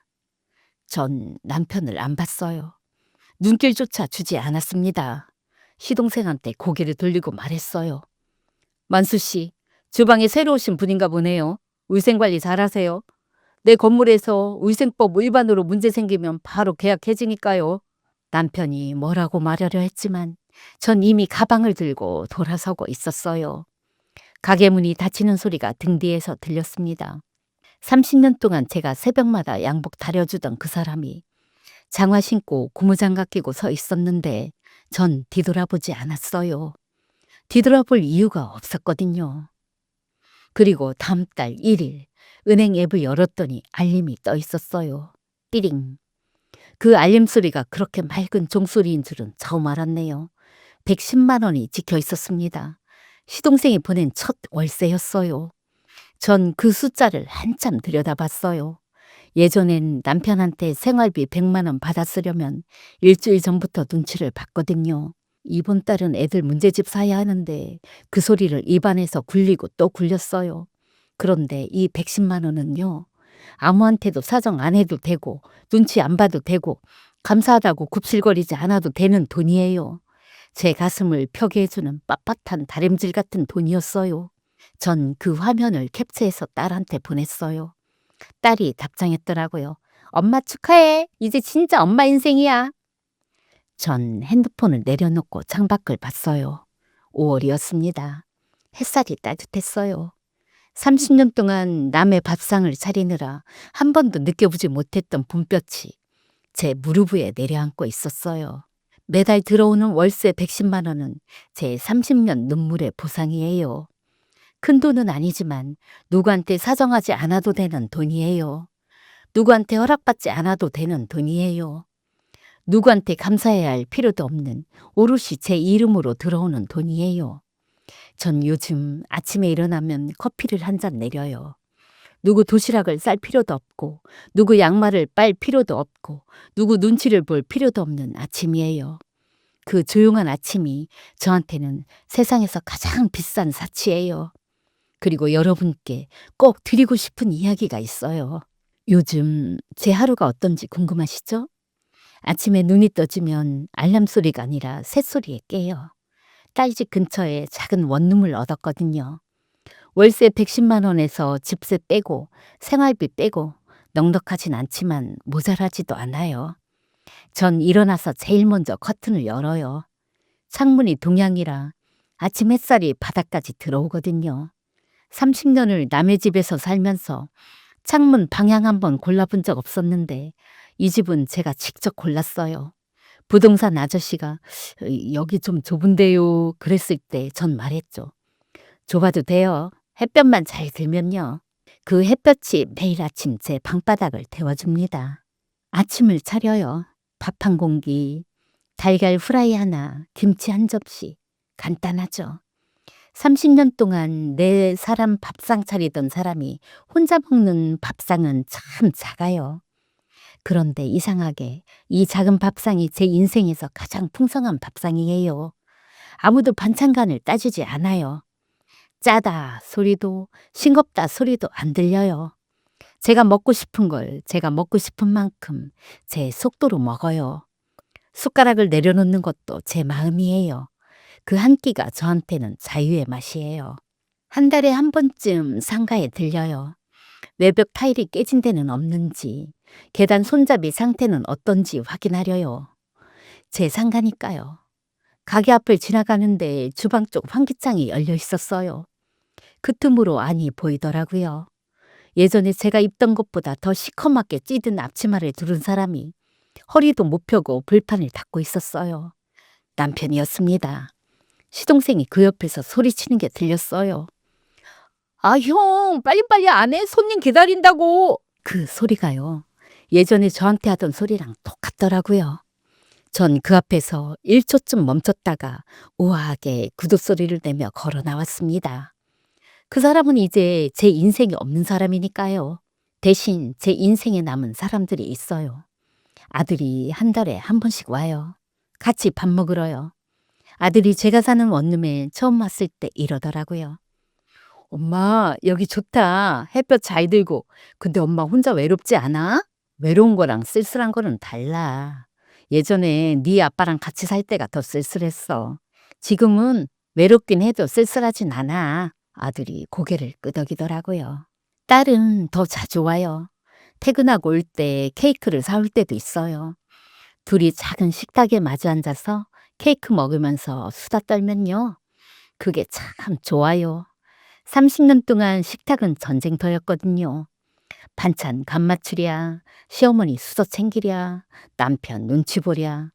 전 남편을 안 봤어요. 눈길조차 주지 않았습니다. 시동생한테 고개를 돌리고 말했어요. 만수 씨, 주방에 새로 오신 분인가 보네요. 위생관리 잘하세요. 내 건물에서 위생법 위반으로 문제 생기면 바로 계약 해지니까요. 남편이 뭐라고 말하려 했지만 전 이미 가방을 들고 돌아서고 있었어요. 가게 문이 닫히는 소리가 등 뒤에서 들렸습니다. 30년 동안 제가 새벽마다 양복 다려주던 그 사람이 장화 신고 고무장갑 끼고 서 있었는데 전 뒤돌아보지 않았어요. 뒤돌아볼 이유가 없었거든요. 그리고 다음 달 1일 은행 앱을 열었더니 알림이 떠 있었어요. 띠링. 그 알림 소리가 그렇게 맑은 종소리인 줄은 처음 알았네요. 110만 원이 찍혀 있었습니다. 시동생이 보낸 첫 월세였어요. 전 그 숫자를 한참 들여다봤어요. 예전엔 남편한테 생활비 100만 원 받았으려면 일주일 전부터 눈치를 봤거든요. 이번 달은 애들 문제집 사야 하는데 그 소리를 입안에서 굴리고 또 굴렸어요. 그런데 이 110만 원은요. 아무한테도 사정 안 해도 되고 눈치 안 봐도 되고 감사하다고 굽실거리지 않아도 되는 돈이에요. 제 가슴을 펴게 해주는 빳빳한 다림질 같은 돈이었어요. 전 그 화면을 캡처해서 딸한테 보냈어요. 딸이 답장했더라고요. 엄마 축하해. 이제 진짜 엄마 인생이야. 전 핸드폰을 내려놓고 창밖을 봤어요. 5월이었습니다. 햇살이 따뜻했어요. 30년 동안 남의 밥상을 차리느라 한 번도 느껴보지 못했던 봄볕이 제 무릎 위에 내려앉고 있었어요. 매달 들어오는 월세 110만 원은 제 30년 눈물의 보상이에요. 큰 돈은 아니지만 누구한테 사정하지 않아도 되는 돈이에요. 누구한테 허락받지 않아도 되는 돈이에요. 누구한테 감사해야 할 필요도 없는 오롯이 제 이름으로 들어오는 돈이에요. 전 요즘 아침에 일어나면 커피를 한 잔 내려요. 누구 도시락을 쌀 필요도 없고 누구 양말을 빨 필요도 없고 누구 눈치를 볼 필요도 없는 아침이에요. 그 조용한 아침이 저한테는 세상에서 가장 비싼 사치예요. 그리고 여러분께 꼭 드리고 싶은 이야기가 있어요. 요즘 제 하루가 어떤지 궁금하시죠? 아침에 눈이 떠지면 알람 소리가 아니라 새소리에 깨요. 딸집 근처에 작은 원룸을 얻었거든요. 월세 110만 원에서 집세 빼고 생활비 빼고 넉넉하진 않지만 모자라지도 않아요. 전 일어나서 제일 먼저 커튼을 열어요. 창문이 동양이라 아침 햇살이 바닥까지 들어오거든요. 30년을 남의 집에서 살면서 창문 방향 한번 골라본 적 없었는데 이 집은 제가 직접 골랐어요. 부동산 아저씨가 여기 좀 좁은데요 그랬을 때 전 말했죠. 좁아도 돼요. 햇볕만 잘 들면요. 그 햇볕이 매일 아침 제 방바닥을 데워줍니다. 아침을 차려요. 밥 한 공기, 달걀 후라이 하나, 김치 한 접시. 간단하죠. 30년 동안 내 사람 밥상 차리던 사람이 혼자 먹는 밥상은 참 작아요. 그런데 이상하게 이 작은 밥상이 제 인생에서 가장 풍성한 밥상이에요. 아무도 반찬간을 따지지 않아요. 짜다 소리도 싱겁다 소리도 안 들려요. 제가 먹고 싶은 걸 제가 먹고 싶은 만큼 제 속도로 먹어요. 숟가락을 내려놓는 것도 제 마음이에요. 그 한 끼가 저한테는 자유의 맛이에요. 한 달에 한 번쯤 상가에 들려요. 외벽 타일이 깨진 데는 없는지, 계단 손잡이 상태는 어떤지 확인하려요. 제 상가니까요. 가게 앞을 지나가는데 주방 쪽 환기창이 열려 있었어요. 그 틈으로 안이 보이더라고요. 예전에 제가 입던 것보다 더 시커멓게 찌든 앞치마를 두른 사람이 허리도 못 펴고 불판을 닫고 있었어요. 남편이었습니다. 시동생이 그 옆에서 소리치는 게 들렸어요. 아, 형, 빨리빨리 안 해? 손님 기다린다고. 그 소리가요. 예전에 저한테 하던 소리랑 똑같더라고요. 전 그 앞에서 1초쯤 멈췄다가 우아하게 구두소리를 내며 걸어 나왔습니다. 그 사람은 이제 제 인생이 없는 사람이니까요. 대신 제 인생에 남은 사람들이 있어요. 아들이 한 달에 한 번씩 와요. 같이 밥 먹으러요. 아들이 제가 사는 원룸에 처음 왔을 때 이러더라고요. 엄마, 여기 좋다. 햇볕 잘 들고. 근데 엄마 혼자 외롭지 않아? 외로운 거랑 쓸쓸한 거는 달라. 예전에 네 아빠랑 같이 살 때가 더 쓸쓸했어. 지금은 외롭긴 해도 쓸쓸하진 않아. 아들이 고개를 끄덕이더라고요. 딸은 더 자주 와요. 퇴근하고 올 때 케이크를 사올 때도 있어요. 둘이 작은 식탁에 마주 앉아서 케이크 먹으면서 수다 떨면요. 그게 참 좋아요. 30년 동안 식탁은 전쟁터였거든요. 반찬 간 맞추랴, 시어머니 수저 챙기랴, 남편 눈치 보랴.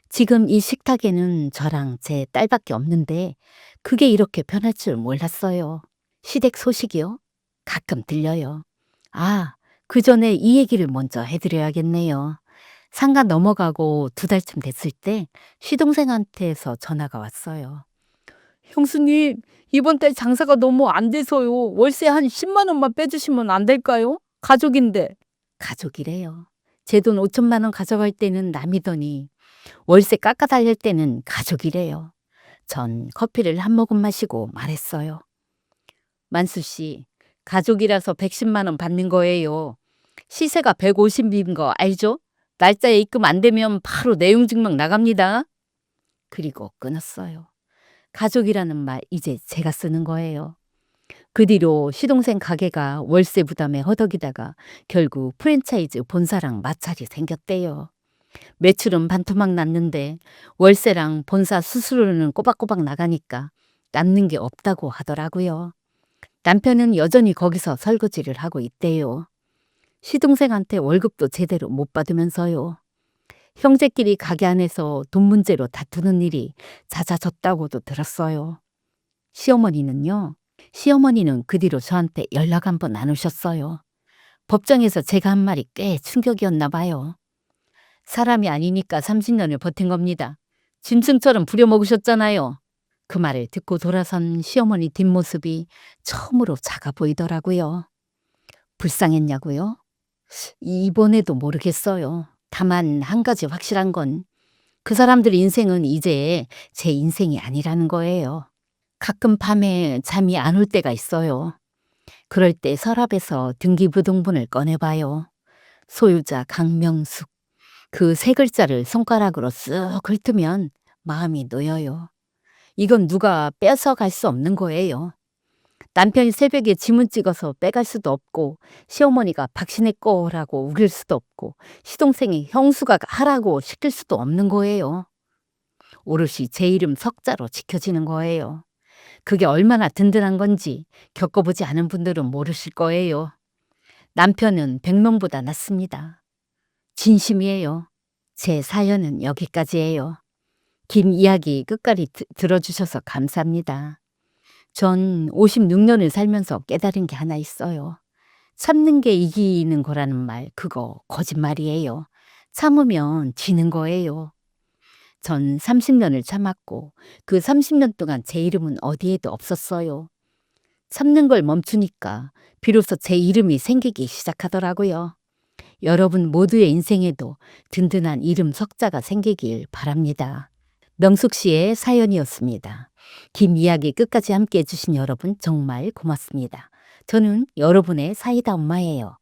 지금 이 식탁에는 저랑 제 딸밖에 없는데 그게 이렇게 변할 줄 몰랐어요. 시댁 소식이요? 가끔 들려요. 아, 그 전에 이 얘기를 먼저 해드려야겠네요. 상가 넘어가고 2달쯤 됐을 때 시동생한테서 전화가 왔어요. 형수님, 이번 달 장사가 너무 안 돼서요. 월세 한 10만 원만 빼주시면 안 될까요? 가족인데. 가족이래요. 제 돈 5천만 원 가져갈 때는 남이더니 월세 깎아달릴 때는 가족이래요. 전 커피를 한 모금 마시고 말했어요. 만수 씨, 가족이라서 110만 원 받는 거예요. 시세가 150인 거 알죠? 날짜에 입금 안 되면 바로 내용 증명 나갑니다. 그리고 끊었어요. 가족이라는 말 이제 제가 쓰는 거예요. 그 뒤로 시동생 가게가 월세 부담에 허덕이다가 결국 프랜차이즈 본사랑 마찰이 생겼대요. 매출은 반토막 났는데 월세랑 본사 수수료는 꼬박꼬박 나가니까 남는 게 없다고 하더라고요. 남편은 여전히 거기서 설거지를 하고 있대요. 시동생한테 월급도 제대로 못 받으면서요. 형제끼리 가게 안에서 돈 문제로 다투는 일이 잦아졌다고도 들었어요. 시어머니는요. 시어머니는 그 뒤로 저한테 연락 한 번 안 오셨어요. 법정에서 제가 한 말이 꽤 충격이었나 봐요. 사람이 아니니까 30년을 버틴 겁니다. 짐승처럼 부려먹으셨잖아요. 그 말을 듣고 돌아선 시어머니 뒷모습이 처음으로 작아 보이더라고요. 불쌍했냐고요? 이번에도 모르겠어요. 다만 한 가지 확실한 건 그 사람들 인생은 이제 제 인생이 아니라는 거예요. 가끔 밤에 잠이 안 올 때가 있어요. 그럴 때 서랍에서 등기부등본을 꺼내봐요. 소유자 강명숙. 그 세 글자를 손가락으로 쓱 훑으면 마음이 놓여요. 이건 누가 뺏어갈 수 없는 거예요. 남편이 새벽에 지문 찍어서 빼갈 수도 없고, 시어머니가 박신혜 거라고 우길 수도 없고, 시동생이 형수가 하라고 시킬 수도 없는 거예요. 오롯이 제 이름 석자로 지켜지는 거예요. 그게 얼마나 든든한 건지 겪어보지 않은 분들은 모르실 거예요. 남편은 100명보다 낫습니다. 진심이에요. 제 사연은 여기까지예요. 긴 이야기 끝까지 들어주셔서 감사합니다. 전 56년을 살면서 깨달은 게 하나 있어요. 참는 게 이기는 거라는 말, 그거 거짓말이에요. 참으면 지는 거예요. 전 30년을 참았고 그 30년 동안 제 이름은 어디에도 없었어요. 참는 걸 멈추니까 비로소 제 이름이 생기기 시작하더라고요. 여러분 모두의 인생에도 든든한 이름 석자가 생기길 바랍니다. 명숙 씨의 사연이었습니다. 긴 이야기 끝까지 함께 해주신 여러분 정말 고맙습니다. 저는 여러분의 사이다 엄마예요.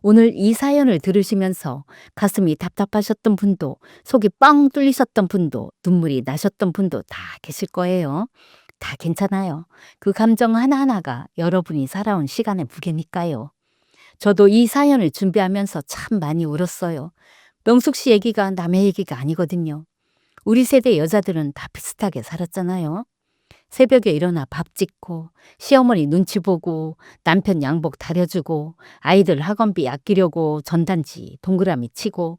오늘 이 사연을 들으시면서 가슴이 답답하셨던 분도, 속이 뻥 뚫리셨던 분도, 눈물이 나셨던 분도 다 계실 거예요. 다 괜찮아요. 그 감정 하나하나가 여러분이 살아온 시간의 무게니까요. 저도 이 사연을 준비하면서 참 많이 울었어요. 명숙 씨 얘기가 남의 얘기가 아니거든요. 우리 세대 여자들은 다 비슷하게 살았잖아요. 새벽에 일어나 밥 짓고, 시어머니 눈치 보고, 남편 양복 다려주고, 아이들 학원비 아끼려고 전단지 동그라미 치고,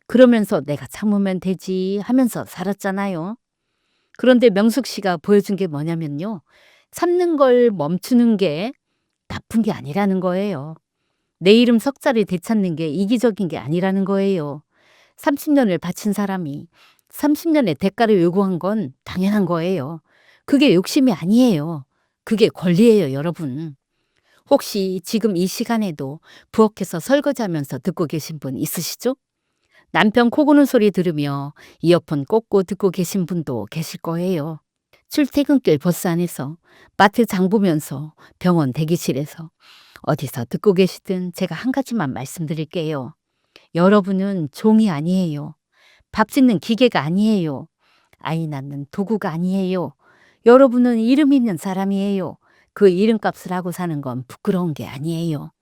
그러면서 내가 참으면 되지 하면서 살았잖아요. 그런데 명숙 씨가 보여준 게 뭐냐면요. 참는 걸 멈추는 게 나쁜 게 아니라는 거예요. 내 이름 석자를 되찾는 게 이기적인 게 아니라는 거예요. 30년을 바친 사람이 30년의 대가를 요구한 건 당연한 거예요. 그게 욕심이 아니에요. 그게 권리예요, 여러분. 혹시 지금 이 시간에도 부엌에서 설거지하면서 듣고 계신 분 있으시죠? 남편 코 고는 소리 들으며 이어폰 꽂고 듣고 계신 분도 계실 거예요. 출퇴근길 버스 안에서, 마트 장 보면서, 병원 대기실에서, 어디서 듣고 계시든 제가 한 가지만 말씀드릴게요. 여러분은 종이 아니에요. 밥 짓는 기계가 아니에요. 아이 낳는 도구가 아니에요. 여러분은 이름 있는 사람이에요. 그 이름값을 하고 사는 건 부끄러운 게 아니에요.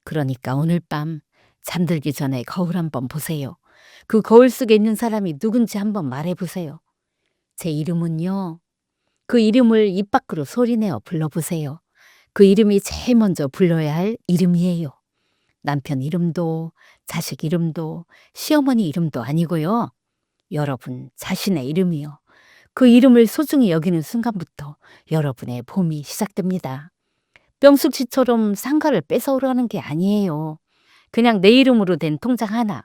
그러니까 오늘 밤 잠들기 전에 거울 한번 보세요. 그 거울 속에 있는 사람이 누군지 한번 말해보세요. 제 이름은요. 그 이름을 입 밖으로 소리내어 불러보세요. 그 이름이 제일 먼저 불러야 할 이름이에요. 남편 이름도, 자식 이름도, 시어머니 이름도 아니고요. 여러분 자신의 이름이요. 그 이름을 소중히 여기는 순간부터 여러분의 봄이 시작됩니다. 명숙 씨처럼 상가를 뺏어오라는 게 아니에요. 그냥 내 이름으로 된 통장 하나,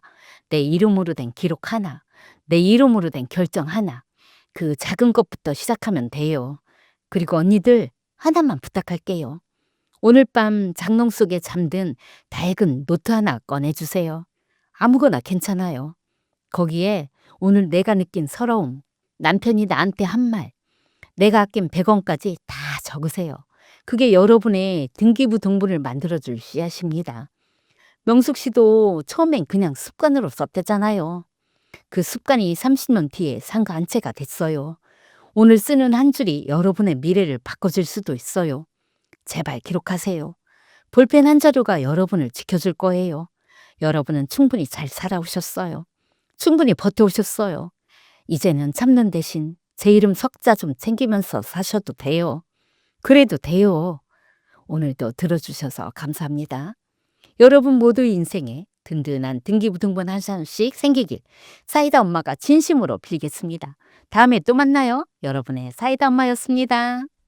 내 이름으로 된 기록 하나, 내 이름으로 된 결정 하나, 그 작은 것부터 시작하면 돼요. 그리고 언니들 하나만 부탁할게요. 오늘 밤 장롱 속에 잠든 낡은 노트 하나 꺼내주세요. 아무거나 괜찮아요. 거기에 오늘 내가 느낀 서러움, 남편이 나한테 한 말, 내가 아낀 100원까지 다 적으세요. 그게 여러분의 등기부등본을 만들어줄 씨앗입니다. 명숙 씨도 처음엔 그냥 습관으로 썼대잖아요. 그 습관이 30년 뒤에 상가 한 채가 됐어요. 오늘 쓰는 한 줄이 여러분의 미래를 바꿔줄 수도 있어요. 제발 기록하세요. 볼펜 한 자루가 여러분을 지켜줄 거예요. 여러분은 충분히 잘 살아오셨어요. 충분히 버텨오셨어요. 이제는 참는 대신 제 이름 석자 좀 챙기면서 사셔도 돼요. 그래도 돼요. 오늘도 들어주셔서 감사합니다. 여러분 모두의 인생에 든든한 등기부등본 한 사람씩 생기길 사이다 엄마가 진심으로 빌겠습니다. 다음에 또 만나요. 여러분의 사이다 엄마였습니다.